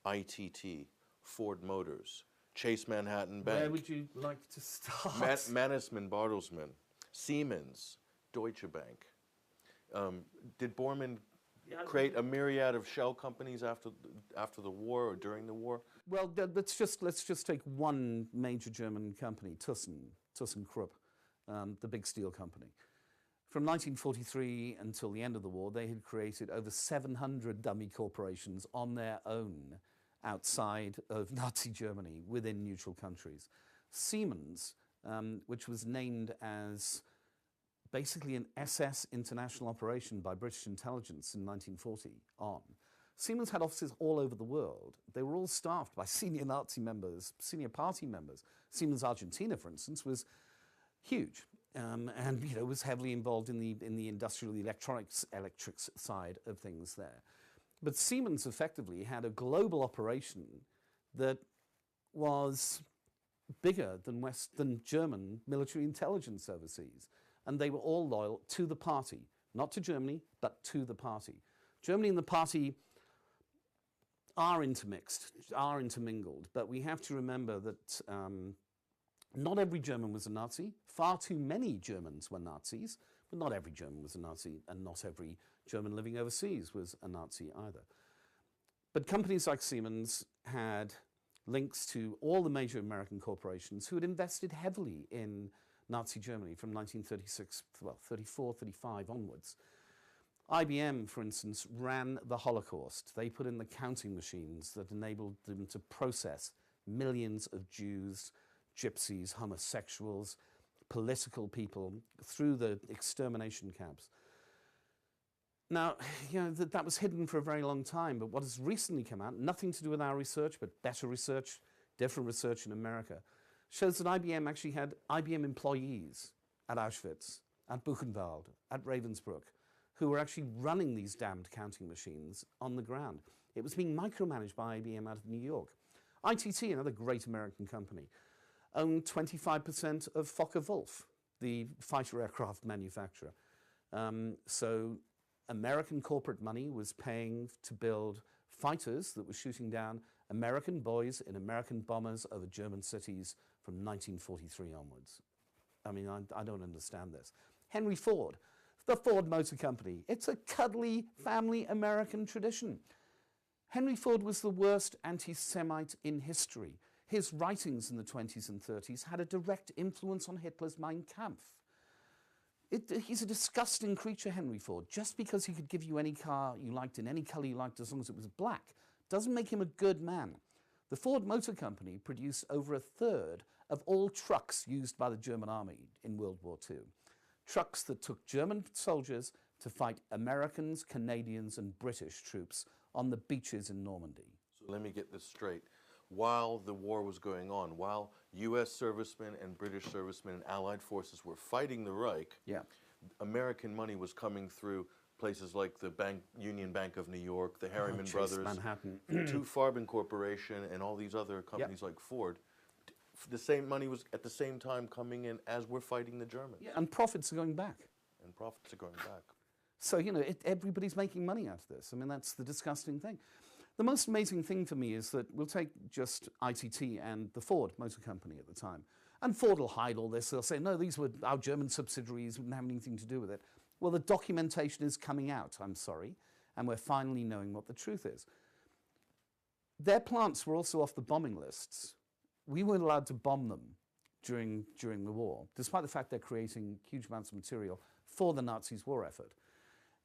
ITT, Ford Motors, Chase Manhattan Bank. Where would you like to start? Mannesmann Bartelsmann, Siemens, Deutsche Bank. Did Bormann create a myriad of shell companies after the war or during the war? Well, let's just take one major German company, ThyssenKrupp, the big steel company. From 1943 until the end of the war, they had created over 700 dummy corporations on their own outside of Nazi Germany, within neutral countries. Siemens, which was named as basically an SS international operation by British intelligence in 1940 on. Siemens had offices all over the world. They were all staffed by senior Nazi members, senior party members. Siemens Argentina, for instance, was huge, and was heavily involved in the industrial electrics side of things there. But Siemens effectively had a global operation that was bigger than German military intelligence overseas. And they were all loyal to the party, not to Germany, but to the party. Germany and the party are intermixed, are intermingled, but we have to remember that not every German was a Nazi. Far too many Germans were Nazis, but not every German was a Nazi, and not every German living overseas was a Nazi either. But companies like Siemens had links to all the major American corporations who had invested heavily in Nazi Germany from 1936, well, 34, 35 onwards. IBM, for instance, ran the Holocaust. They put in the counting machines that enabled them to process millions of Jews, gypsies, homosexuals, political people through the extermination camps. Now, you know, that was hidden for a very long time, but what has recently come out, nothing to do with our research, but better research, different research in America, shows that IBM actually had IBM employees at Auschwitz, at Buchenwald, at Ravensbrück, who were actually running these damned counting machines on the ground. It was being micromanaged by IBM out of New York. ITT, another great American company, owned 25% of Focke-Wulf, the fighter aircraft manufacturer. So American corporate money was paying to build fighters that were shooting down American boys in American bombers over German cities from 1943 onwards. I mean, I don't understand this. Henry Ford, the Ford Motor Company. It's a cuddly family American tradition. Henry Ford was the worst anti-Semite in history. His writings in the 20s and 30s had a direct influence on Hitler's Mein Kampf. He's a disgusting creature, Henry Ford. Just because he could give you any car you liked in any colour you liked as long as it was black doesn't make him a good man. The Ford Motor Company produced over a third of all trucks used by the German army in World War II. Trucks that took German soldiers to fight Americans, Canadians and British troops on the beaches in Normandy. So let me get this straight. While the war was going on, while U.S. servicemen and British servicemen and Allied forces were fighting the Reich, American money was coming through places like the Union Bank of New York, the Harriman Brothers, Manhattan, To Farben Corporation, and all these other companies like Ford. The same money was at the same time coming in as we're fighting the Germans. Yeah, and profits are going back. And profits are going back. So, you know, everybody's making money out of this. I mean, that's the disgusting thing. The most amazing thing for me is that we'll take just ITT and the Ford Motor Company at the time. And Ford will hide all this. They'll say, no, these were our German subsidiaries, wouldn't have anything to do with it. Well, the documentation is coming out, I'm sorry, and we're finally knowing what the truth is. Their plants were also off the bombing lists. We weren't allowed to bomb them during the war, despite the fact they're creating huge amounts of material for the Nazis' war effort.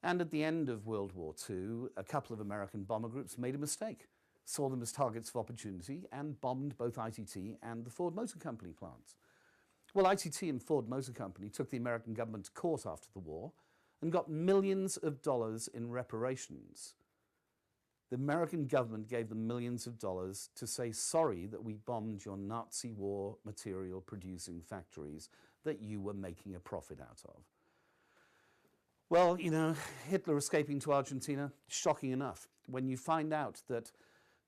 And at the end of World War II, a couple of American bomber groups made a mistake, saw them as targets of opportunity, and bombed both ITT and the Ford Motor Company plants. Well, ITT and Ford Motor Company took the American government to court after the war and got millions of dollars in reparations. The American government gave them millions of dollars to say sorry that we bombed your Nazi war material producing factories that you were making a profit out of. Well, you know, Hitler escaping to Argentina, shocking enough. When you find out that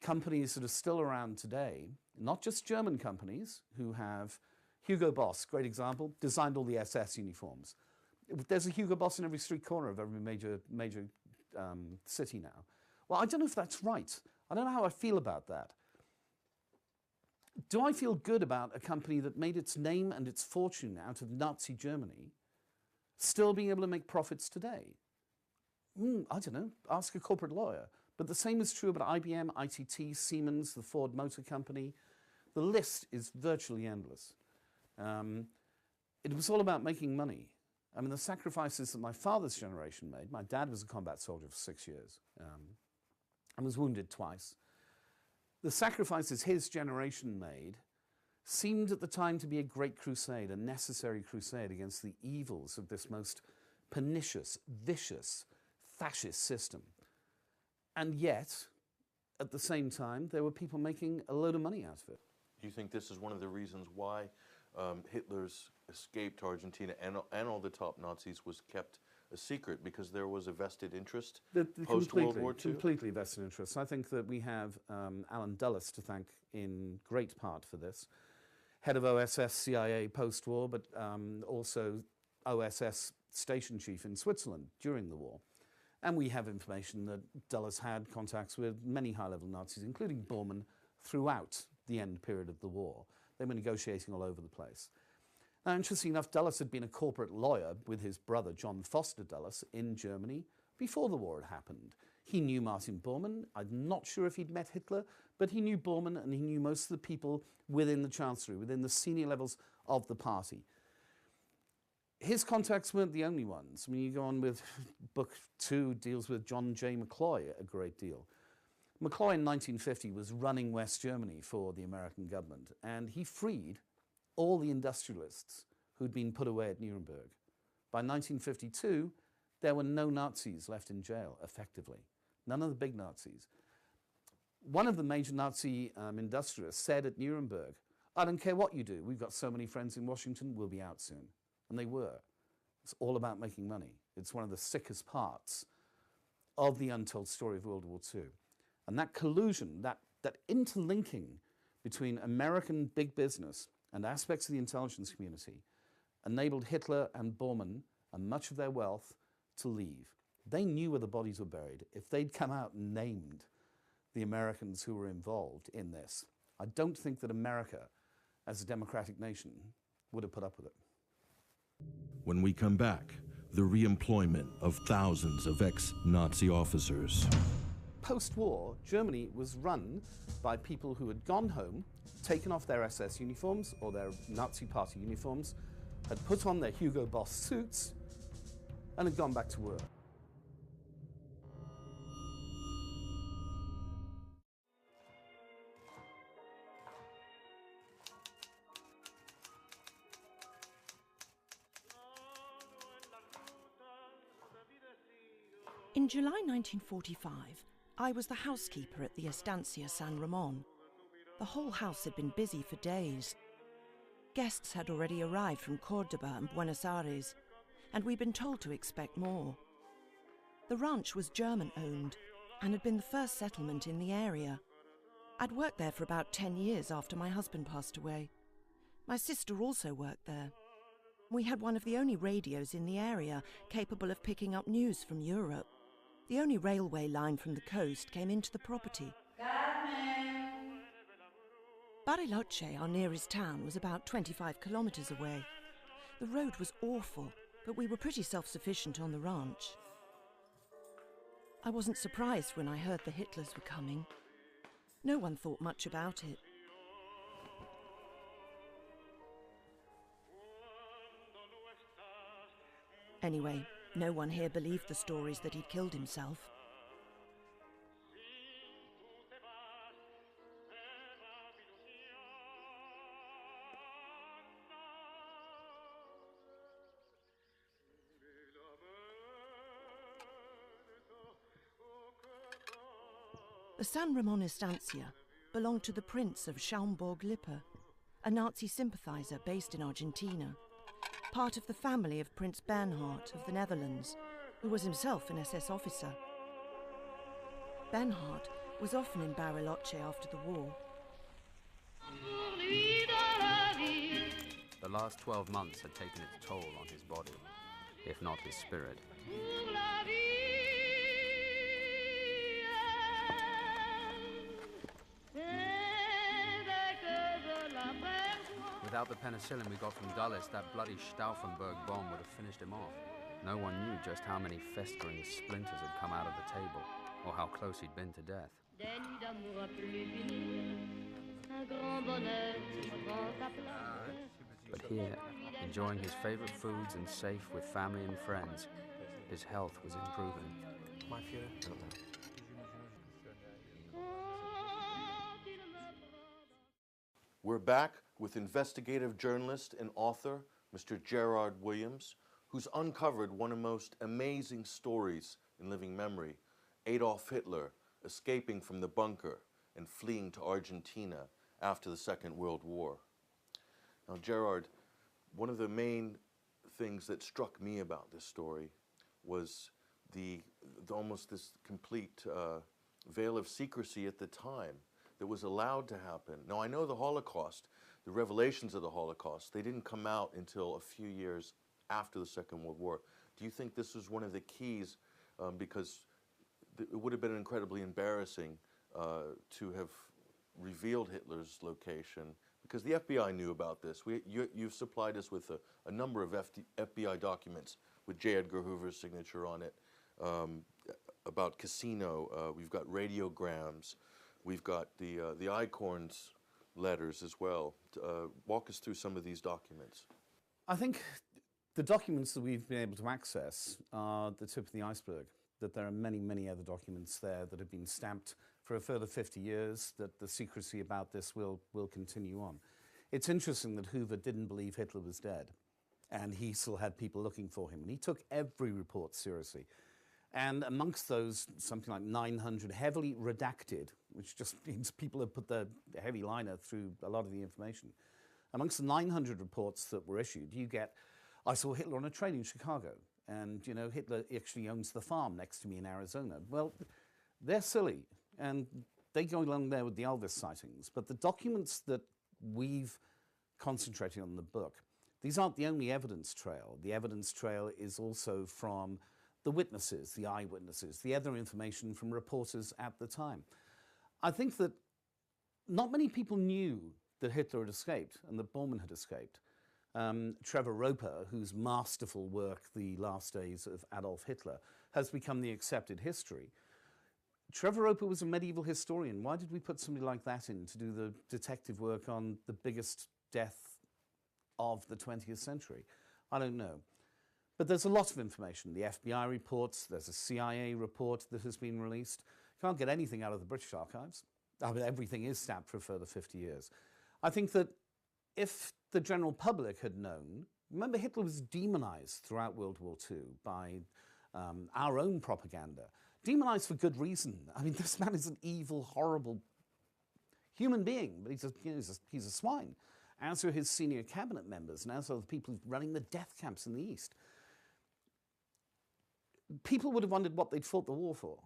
companies that are still around today, not just German companies who have Hugo Boss, great example, designed all the SS uniforms. There's a Hugo Boss in every street corner of every major city now. Well, I don't know if that's right. I don't know how I feel about that. Do I feel good about a company that made its name and its fortune out of Nazi Germany still being able to make profits today? I don't know. Ask a corporate lawyer. But the same is true about IBM, ITT, Siemens, the Ford Motor Company. The list is virtually endless. It was all about making money. I mean, the sacrifices that my father's generation made. My dad was a combat soldier for 6 years and was wounded twice. The sacrifices his generation made seemed at the time to be a great crusade, a necessary crusade against the evils of this most pernicious, vicious, fascist system. And yet, at the same time, there were people making a load of money out of it. Do you think this is one of the reasons why Hitler's escape to Argentina and all the top Nazis was kept a secret, because there was a vested interest post-World War II? Completely vested interest. I think that we have Alan Dulles to thank in great part for this. Head of OSS CIA post-war, but also OSS station chief in Switzerland during the war. And we have information that Dulles had contacts with many high-level Nazis, including Bormann, throughout the end period of the war. They were negotiating all over the place. Now, interestingly enough, Dulles had been a corporate lawyer with his brother, John Foster Dulles, in Germany before the war had happened. He knew Martin Bormann. I'm not sure if he'd met Hitler, but he knew Bormann and he knew most of the people within the Chancellery, within the senior levels of the party. His contacts weren't the only ones. I mean, you go on with book 2, deals with John J. McCloy a great deal. McCloy in 1950 was running West Germany for the American government, and he freed all the industrialists who'd been put away at Nuremberg. By 1952, there were no Nazis left in jail, effectively. None of the big Nazis. One of the major Nazi industrialists said at Nuremberg, "I don't care what you do, we've got so many friends in Washington, we'll be out soon." And they were. It's all about making money. It's one of the sickest parts of the untold story of World War II. And that collusion, that interlinking between American big business and aspects of the intelligence community enabled Hitler and Bormann and much of their wealth to leave. They knew where the bodies were buried. If they'd come out and named the Americans who were involved in this, I don't think that America, as a democratic nation, would have put up with it. When we come back, the re-employment of thousands of ex-Nazi officers. Post-war, Germany was run by people who had gone home, taken off their SS uniforms or their Nazi party uniforms, had put on their Hugo Boss suits, and had gone back to work. In July 1945, I was the housekeeper at the Estancia San Ramon. The whole house had been busy for days. Guests had already arrived from Cordoba and Buenos Aires, and we'd been told to expect more. The ranch was German-owned and had been the first settlement in the area. I'd worked there for about 10 years after my husband passed away. My sister also worked there. We had one of the only radios in the area capable of picking up news from Europe. The only railway line from the coast came into the property. Bariloche, our nearest town, was about 25 kilometers away. The road was awful, but we were pretty self-sufficient on the ranch. I wasn't surprised when I heard the Hitlers were coming. No one thought much about it. Anyway, no one here believed the stories that he'd killed himself. The San Ramon Estancia belonged to the Prince of Schaumburg-Lippe, a Nazi sympathizer based in Argentina, part of the family of Prince Bernhard of the Netherlands, who was himself an SS officer. Bernhard was often in Bariloche after the war. The last 12 months had taken its toll on his body, if not his spirit. Without the penicillin we got from Dulles, that bloody Stauffenberg bomb would have finished him off. No one knew just how many festering splinters had come out of the table, or how close he'd been to death. But here, enjoying his favorite foods and safe with family and friends, his health was improving. We're back with investigative journalist and author, Mr. Gerard Williams, who's uncovered one of the most amazing stories in living memory, Adolf Hitler escaping from the bunker and fleeing to Argentina after the Second World War. Now, Gerard, one of the main things that struck me about this story was the almost this complete veil of secrecy at the time that was allowed to happen. Now, I know the Holocaust, the revelations of the Holocaust, they didn't come out until a few years after the Second World War. Do you think this was one of the keys because it would have been incredibly embarrassing to have revealed Hitler's location, because the FBI knew about this. You've supplied us with a number of FBI documents with J. Edgar Hoover's signature on it, about Casino. We've got radiograms. We've got the Eichhorn's letters as well. Walk us through some of these documents. I think the documents that we've been able to access are the tip of the iceberg, that there are many, many other documents there that have been stamped for a further 50 years, that the secrecy about this will continue on. It's interesting that Hoover didn't believe Hitler was dead, and he still had people looking for him, and he took every report seriously. And amongst those, something like 900 heavily redacted, which just means people have put the heavy liner through a lot of the information. Amongst the 900 reports that were issued, you get, I saw Hitler on a train in Chicago, and, you know, Hitler actually owns the farm next to me in Arizona. Well, they're silly, and they go along there with the Elvis sightings. But the documents that we've concentrated on in the book, these aren't the only evidence trail. The evidence trail is also from the witnesses, the eyewitnesses, the other information from reporters at the time. I think that not many people knew that Hitler had escaped and that Bormann had escaped. Trevor Roper, whose masterful work, The Last Days of Adolf Hitler, has become the accepted history. Trevor Roper was a medieval historian. Why did we put somebody like that in to do the detective work on the biggest death of the 20th century? I don't know. But there's a lot of information. The FBI reports, there's a CIA report that has been released. Can't get anything out of the British archives. I mean, everything is stamped for a further 50 years. I think that if the general public had known, remember Hitler was demonized throughout World War II by our own propaganda. Demonized for good reason. I mean, this man is an evil, horrible human being, but he's a swine. As are his senior cabinet members, and as are the people running the death camps in the East. People would have wondered what they'd fought the war for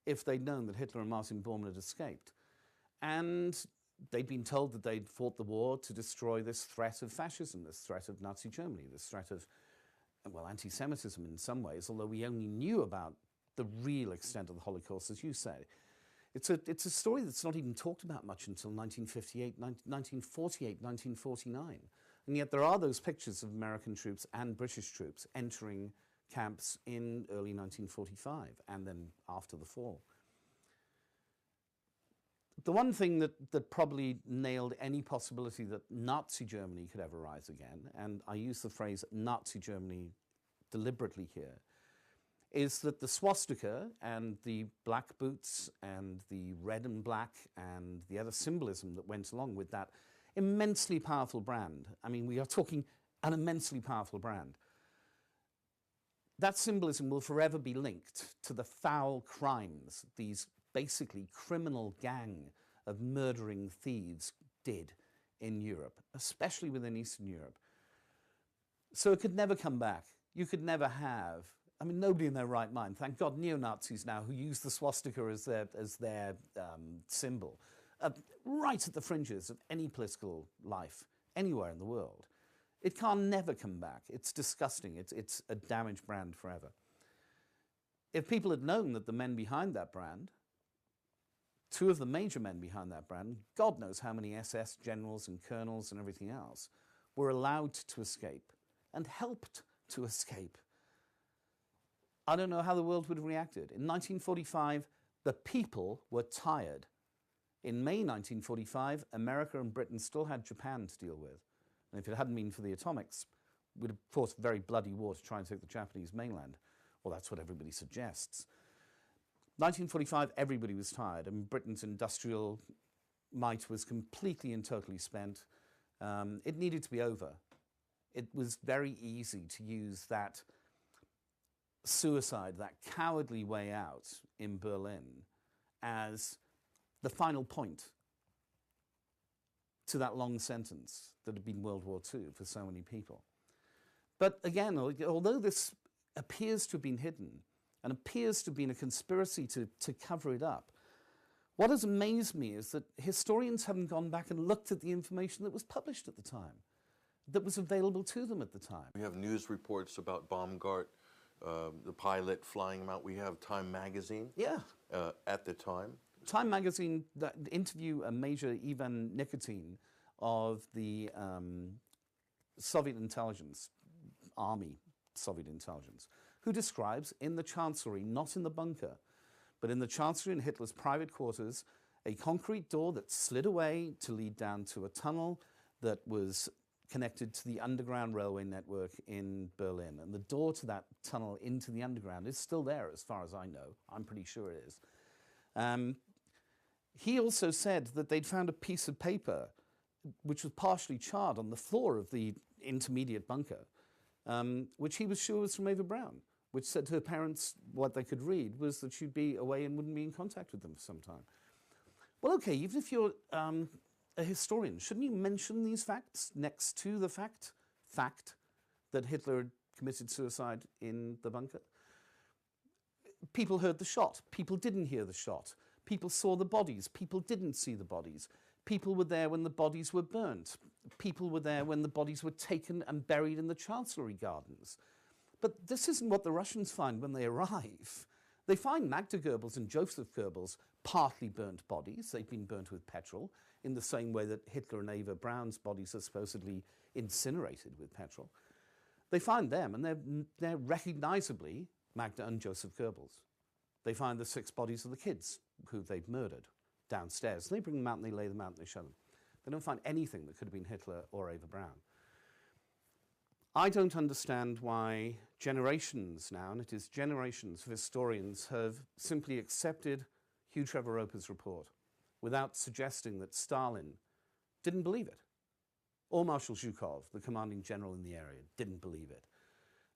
if they'd known that Hitler and Martin Bormann had escaped. And they'd been told that they'd fought the war to destroy this threat of fascism, this threat of Nazi Germany, this threat of, well, anti-Semitism in some ways, although we only knew about the real extent of the Holocaust, as you say. It's a story that's not even talked about much until 1958, 1948, 1949. And yet there are those pictures of American troops and British troops entering camps in early 1945 and then after the fall. The one thing that probably nailed any possibility that Nazi Germany could ever rise again, and I use the phrase Nazi Germany deliberately here, is that the swastika and the black boots and the red and black and the other symbolism that went along with that immensely powerful brand, I mean, we are talking an immensely powerful brand, that symbolism will forever be linked to the foul crimes these basically criminal gang of murdering thieves did in Europe, especially within Eastern Europe. So it could never come back. You could never have, I mean, nobody in their right mind, thank God, neo-Nazis now who use the swastika as their symbol, right at the fringes of any political life anywhere in the world. It can never come back. It's disgusting. It's a damaged brand forever. If people had known that the men behind that brand, two of the major men behind that brand, God knows how many SS generals and colonels and everything else, were allowed to escape and helped to escape, I don't know how the world would have reacted. In 1945, the people were tired. In May 1945, America and Britain still had Japan to deal with. And if it hadn't been for the atomics, we'd have fought a very bloody war to try and take the Japanese mainland. Well, that's what everybody suggests. 1945, everybody was tired, and Britain's industrial might was completely and totally spent. It needed to be over. It was very easy to use that suicide, that cowardly way out in Berlin as the final point to that long sentence that had been World War II for so many people. But again, although this appears to have been hidden and appears to have been a conspiracy to cover it up, what has amazed me is that historians haven't gone back and looked at the information that was published at the time, that was available to them at the time. We have news reports about Baumgart the pilot flying him out. We have Time magazine. Yeah. At the time. Time magazine that interview a Major Ivan Nikitin of the Soviet intelligence, Army Soviet intelligence, who describes in the Chancellery, not in the bunker, but in the Chancellery in Hitler's private quarters, a concrete door that slid away to lead down to a tunnel that was connected to the underground railway network in Berlin. And the door to that tunnel into the underground is still there, as far as I know. I'm pretty sure it is. He also said that they'd found a piece of paper which was partially charred on the floor of the intermediate bunker, which he was sure was from Ava Braun, which said to her parents what they could read was that she'd be away and wouldn't be in contact with them for some time. Well, okay, even if you're a historian, shouldn't you mention these facts next to the fact that Hitler had committed suicide in the bunker? People heard the shot. People didn't hear the shot. People saw the bodies. People didn't see the bodies. People were there when the bodies were burnt. People were there when the bodies were taken and buried in the Chancellery gardens. But this isn't what the Russians find when they arrive. They find Magda Goebbels and Joseph Goebbels partly burnt bodies. They've been burnt with petrol in the same way that Hitler and Ava Braun's bodies are supposedly incinerated with petrol. They find them, and they're recognizably Magda and Joseph Goebbels. They find the 6 bodies of the kids who they've murdered downstairs. They bring them out and they lay them out and they show them. They don't find anything that could have been Hitler or Ava Braun. I don't understand why generations now, and it is generations of historians, have simply accepted Hugh Trevor Roper's report without suggesting that Stalin didn't believe it. Or Marshal Zhukov, the commanding general in the area, didn't believe it.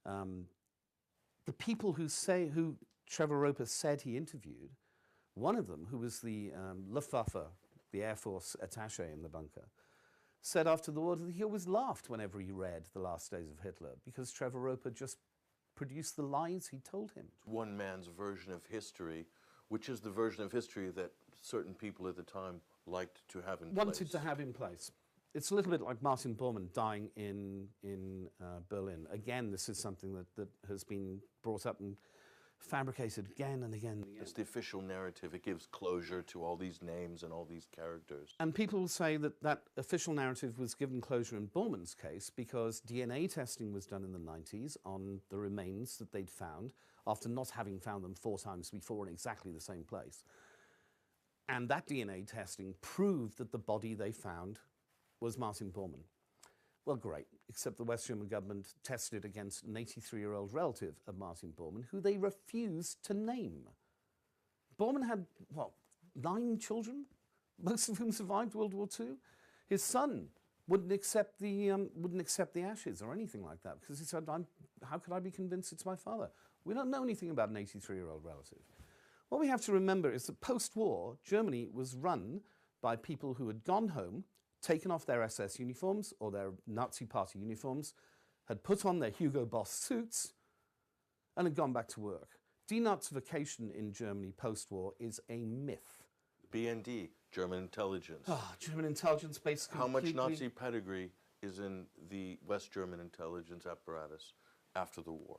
The people who Trevor Roper said he interviewed, one of them, who was the Luftwaffe, the Air Force attaché in the bunker, said after the war that he always laughed whenever he read The Last Days of Hitler because Trevor Roper just produced the lies he told him. One man's version of history, which is the version of history that certain people at the time liked to have in place. Wanted to have in place. It's a little bit like Martin Bormann dying in Berlin. Again, this is something that has been brought up and fabricated again and again and again. It's the official narrative. It gives closure to all these names and all these characters. And people will say that that official narrative was given closure in Bormann's case because DNA testing was done in the 90s on the remains that they'd found after not having found them 4 times before in exactly the same place. And that DNA testing proved that the body they found was Martin Bormann. Well, great, except the West German government tested against an 83-year-old relative of Martin Bormann, who they refused to name. Bormann had, what, 9 children, most of whom survived World War II? His son wouldn't accept the ashes or anything like that because he said, how could I be convinced it's my father? We don't know anything about an 83-year-old relative. What we have to remember is that post-war, Germany was run by people who had gone home, taken off their SS uniforms or their Nazi party uniforms, had put on their Hugo Boss suits, and had gone back to work. Denazification in Germany post-war is a myth. BND, German intelligence. German intelligence basically. How much Nazi pedigree is in the West German intelligence apparatus after the war?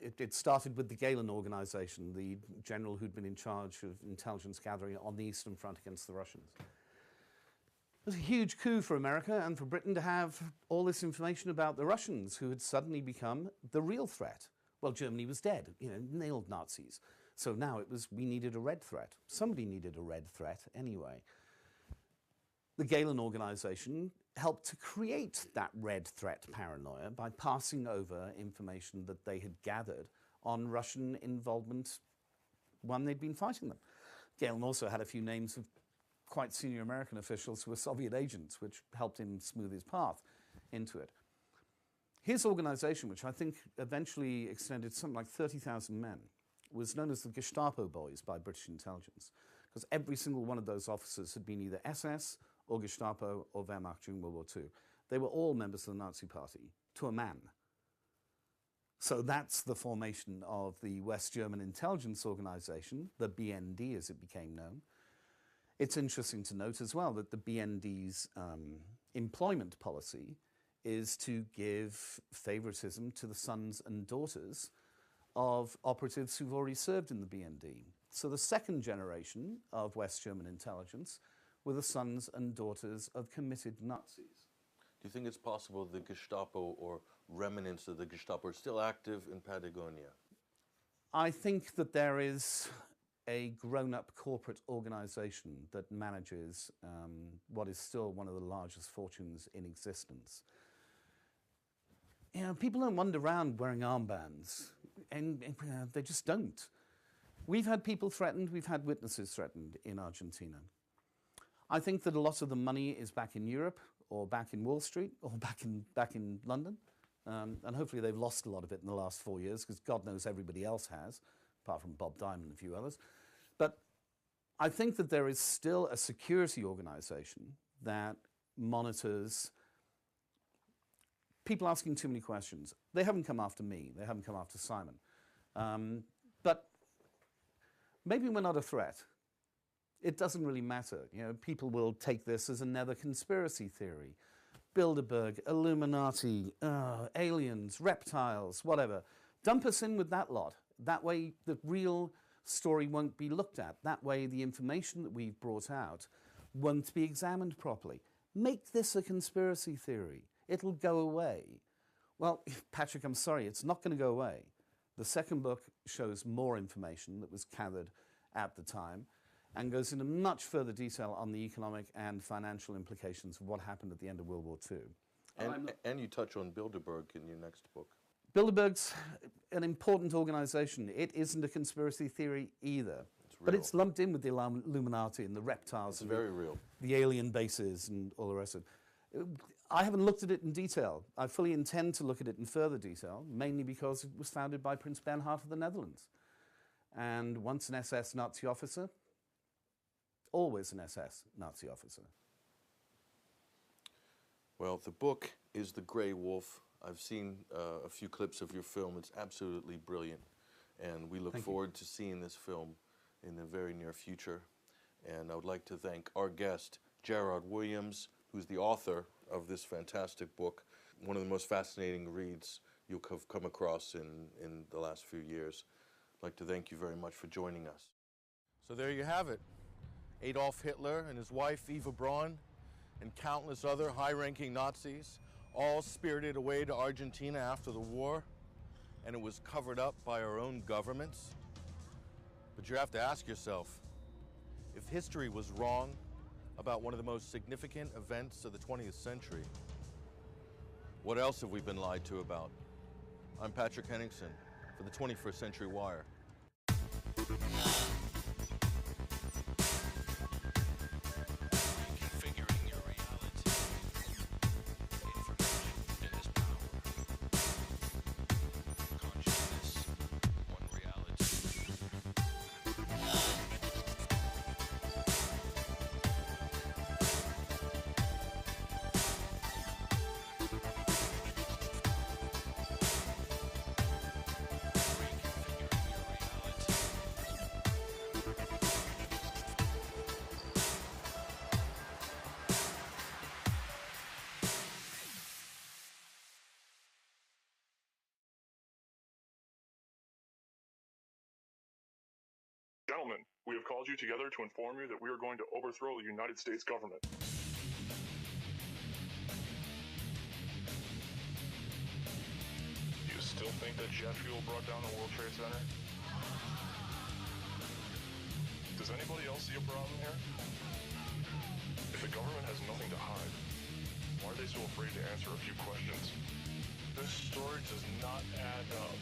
It started with the Gehlen organization, the general who'd been in charge of intelligence gathering on the Eastern Front against the Russians. It was a huge coup for America and for Britain to have all this information about the Russians who had suddenly become the real threat. Well, Germany was dead, nailed Nazis. So now it was, we needed a red threat. Somebody needed a red threat anyway. The Gehlen organization helped to create that red threat paranoia by passing over information that they had gathered on Russian involvement when they'd been fighting them. Gehlen also had a few names of quite senior American officials who were Soviet agents, which helped him smooth his path into it. His organization, which I think eventually extended something like 30,000 men, was known as the Gestapo Boys by British intelligence, because every single one of those officers had been either SS or Gestapo or Wehrmacht during World War II. They were all members of the Nazi Party, to a man. So that's the formation of the West German intelligence organization, the BND as it became known. It's interesting to note as well that the BND's employment policy is to give favoritism to the sons and daughters of operatives who've already served in the BND. So the second generation of West German intelligence were the sons and daughters of committed Nazis. Do you think it's possible the Gestapo or remnants of the Gestapo are still active in Patagonia? I think that there is a grown-up corporate organization that manages what is still one of the largest fortunes in existence. You know, people don't wander around wearing armbands, and they just don't. We've had people threatened, we've had witnesses threatened in Argentina. I think that a lot of the money is back in Europe, or back in Wall Street, or back in London. And hopefully they've lost a lot of it in the last 4 years, because God knows everybody else has, apart from Bob Diamond and a few others. But I think that there is still a security organization that monitors people asking too many questions. They haven't come after me. They haven't come after Simon. But maybe we're not a threat. It doesn't really matter. You know, people will take this as another conspiracy theory. Bilderberg, Illuminati, aliens, reptiles, whatever. Dump us in with that lot. That way the real story won't be looked at. That way the information that we've brought out won't be examined properly. Make this a conspiracy theory. It'll go away. Well, Patrick, I'm sorry, it's not going to go away. The second book shows more information that was gathered at the time and goes into much further detail on the economic and financial implications of what happened at the end of World War II. And you touch on Bilderberg in your next book. Bilderberg's an important organization. It isn't a conspiracy theory either. But it's lumped in with the Illuminati and the reptiles. It's very real. The alien bases and all the rest of it. I haven't looked at it in detail. I fully intend to look at it in further detail, mainly because it was founded by Prince Bernhard of the Netherlands. And once an SS Nazi officer, always an SS Nazi officer. Well, the book is The Grey Wolf. I've seen a few clips of your film. It's absolutely brilliant. And we look forward to seeing this film in the very near future. And I would like to thank our guest, Gerard Williams, who's the author of this fantastic book, one of the most fascinating reads you'll have come across in the last few years. I'd like to thank you very much for joining us. So there you have it. Adolf Hitler and his wife Eva Braun and countless other high-ranking Nazis all spirited away to Argentina after the war, and it was covered up by our own governments. But you have to ask yourself, if history was wrong about one of the most significant events of the 20th century, what else have we been lied to about? I'm Patrick Henningsen for the 21st Century Wire. Gentlemen, we have called you together to inform you that we are going to overthrow the United States government. Do you still think that jet fuel brought down the World Trade Center? Does anybody else see a problem here? If the government has nothing to hide, why are they so afraid to answer a few questions? This story does not add up.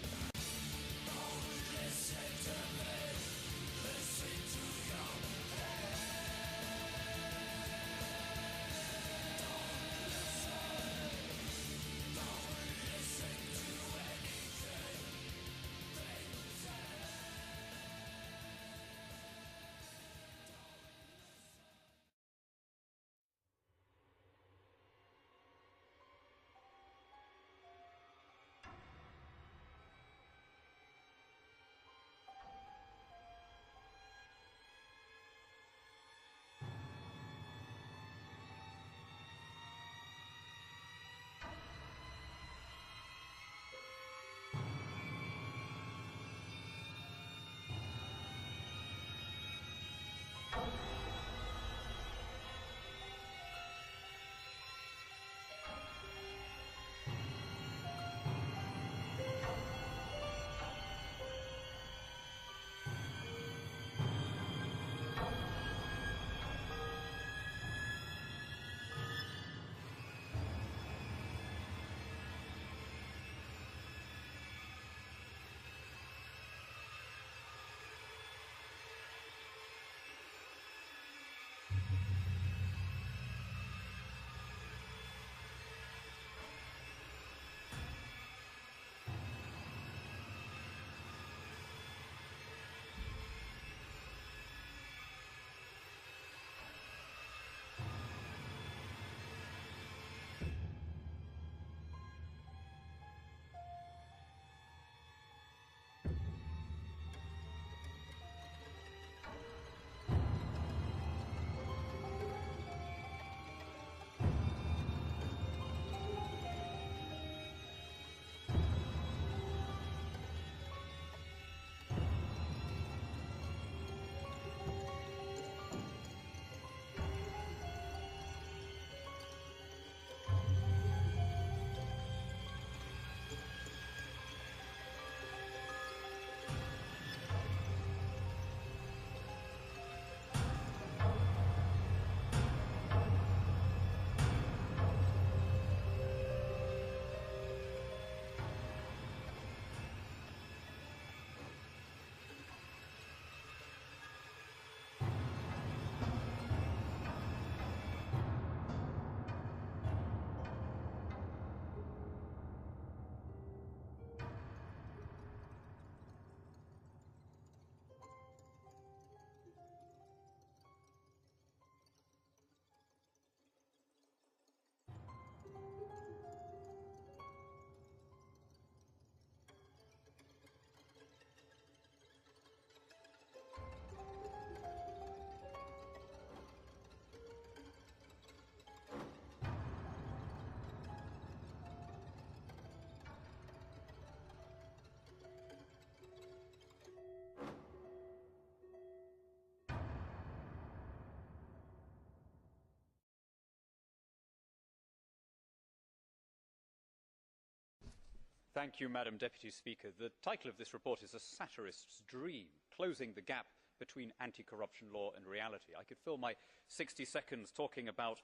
Thank you, Madam Deputy Speaker. The title of this report is A Satirist's Dream, Closing the Gap Between Anti-Corruption Law and Reality. I could fill my 60 seconds talking about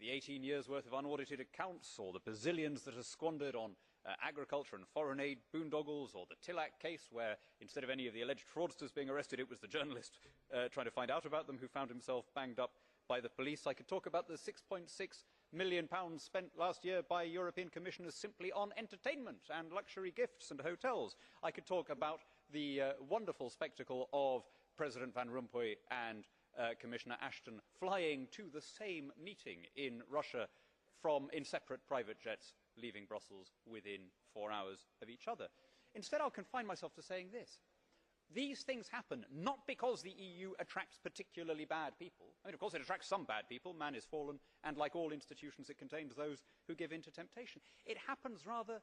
the 18 years' worth of unaudited accounts, or the bazillions that are squandered on agriculture and foreign aid boondoggles, or the Tillack case where instead of any of the alleged fraudsters being arrested, it was the journalist trying to find out about them who found himself banged up by the police. I could talk about the £6.6 million spent last year by European commissioners simply on entertainment and luxury gifts and hotels. I could talk about the wonderful spectacle of President Van Rompuy and Commissioner Ashton flying to the same meeting in Russia in separate private jets, leaving Brussels within 4 hours of each other. Instead, I'll confine myself to saying this. These things happen not because the EU attracts particularly bad people. I mean, of course, it attracts some bad people. Man is fallen, and like all institutions, it contains those who give in to temptation. It happens rather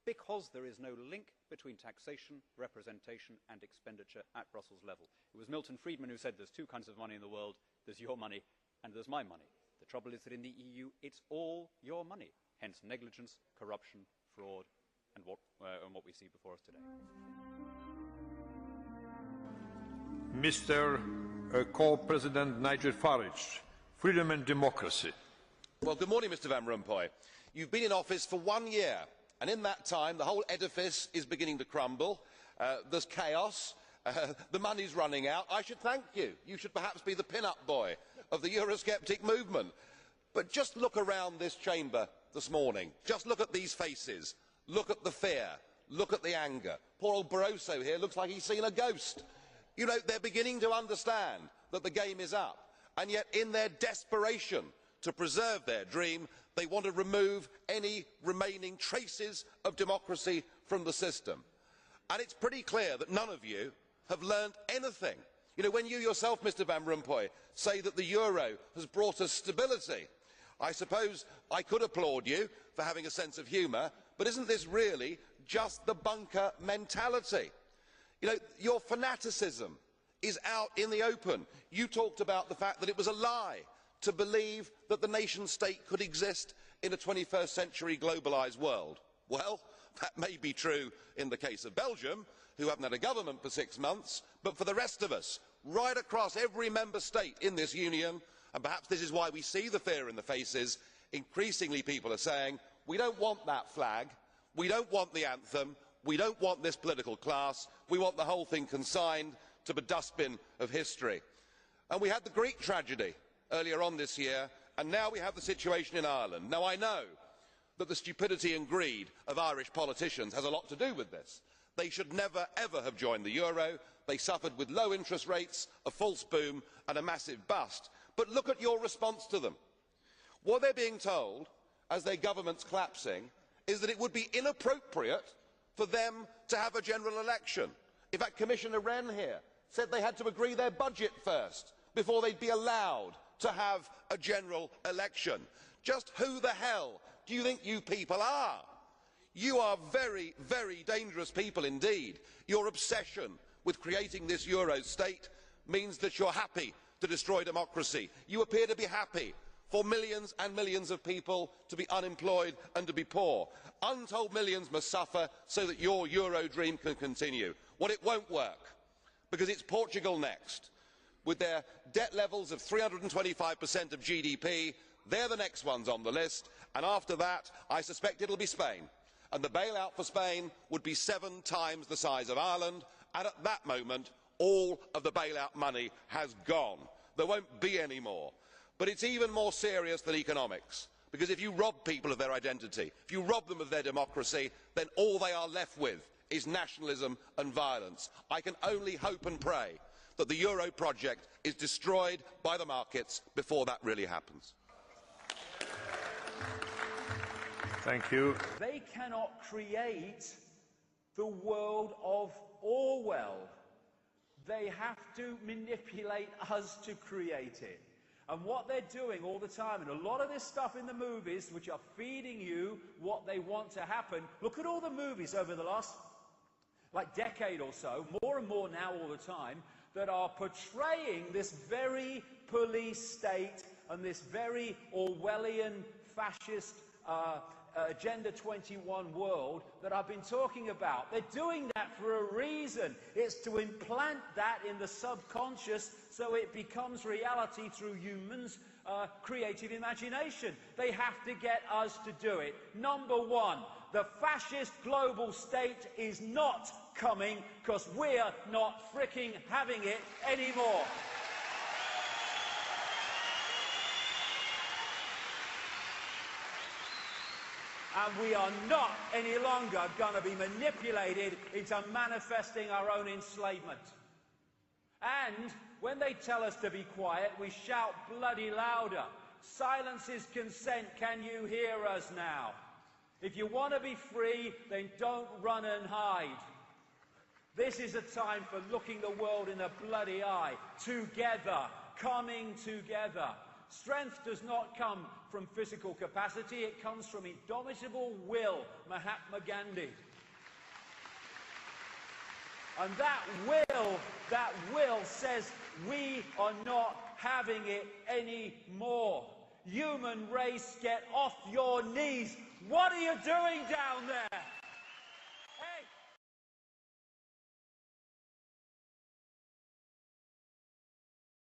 because there is no link between taxation, representation and expenditure at Brussels level. It was Milton Friedman who said there's two kinds of money in the world. There's your money and there's my money. The trouble is that in the EU, it's all your money. Hence negligence, corruption, fraud, and what we see before us today. Mr. Co-President Nigel Farage, Freedom and Democracy. Well, good morning, Mr. Van Rompuy. You've been in office for 1 year, and in that time the whole edifice is beginning to crumble. There's chaos. The money's running out. I should thank you. You should perhaps be the pin-up boy of the Eurosceptic movement. But just look around this chamber this morning. Just look at these faces. Look at the fear. Look at the anger. Poor old Barroso here looks like he's seen a ghost. You know, they're beginning to understand that the game is up, and yet in their desperation to preserve their dream, they want to remove any remaining traces of democracy from the system. And it's pretty clear that none of you have learned anything. You know, when you yourself, Mr. Van Rompuy, say that the euro has brought us stability, I suppose I could applaud you for having a sense of humour, but isn't this really just the bunker mentality? You know, your fanaticism is out in the open. You talked about the fact that it was a lie to believe that the nation state could exist in a 21st century globalised world. Well, that may be true in the case of Belgium, who haven't had a government for 6 months, but for the rest of us, right across every member state in this union, and perhaps this is why we see the fear in the faces, increasingly people are saying, we don't want that flag, we don't want the anthem, we don't want this political class, we want the whole thing consigned to the dustbin of history. And we had the Greek tragedy earlier on this year, and now we have the situation in Ireland. Now I know that the stupidity and greed of Irish politicians has a lot to do with this. They should never ever have joined the euro. They suffered with low interest rates, a false boom and a massive bust. But look at your response to them. What they're being told, as their government's collapsing, is that it would be inappropriate for them to have a general election. In fact, Commissioner Rehn here said they had to agree their budget first before they'd be allowed to have a general election. Just who the hell do you think you people are? You are very, very dangerous people indeed. Your obsession with creating this euro state means that you're happy to destroy democracy. You appear to be happy for millions and millions of people to be unemployed and to be poor. Untold millions must suffer so that your euro dream can continue. Well, it won't work, because it's Portugal next. With their debt levels of 325% of GDP, they're the next ones on the list, and after that, I suspect it'll be Spain. And the bailout for Spain would be 7 times the size of Ireland, and at that moment, all of the bailout money has gone. There won't be any more. But it's even more serious than economics, because if you rob people of their identity, if you rob them of their democracy, then all they are left with is nationalism and violence. I can only hope and pray that the euro project is destroyed by the markets before that really happens. Thank you. They cannot create the world of Orwell. They have to manipulate us to create it. And what they're doing all the time, and a lot of this stuff in the movies, which are feeding you what they want to happen. Look at all the movies over the last, decade or so, more and more now all the time, that are portraying this very police state and this very Orwellian fascist Agenda 21 world that I've been talking about. They're doing that for a reason. It's to implant that in the subconscious so it becomes reality through humans' creative imagination. They have to get us to do it. Number one, the fascist global state is not coming because we're not fricking having it anymore. And we are not any longer going to be manipulated into manifesting our own enslavement. And when they tell us to be quiet, we shout bloody louder. Silence is consent. Can you hear us now? If you want to be free, then don't run and hide. This is a time for looking the world in the bloody eye. Together, coming together. Strength does not come from physical capacity, it comes from indomitable will, Mahatma Gandhi. And that will says we are not having it anymore. Human race, get off your knees. What are you doing down there?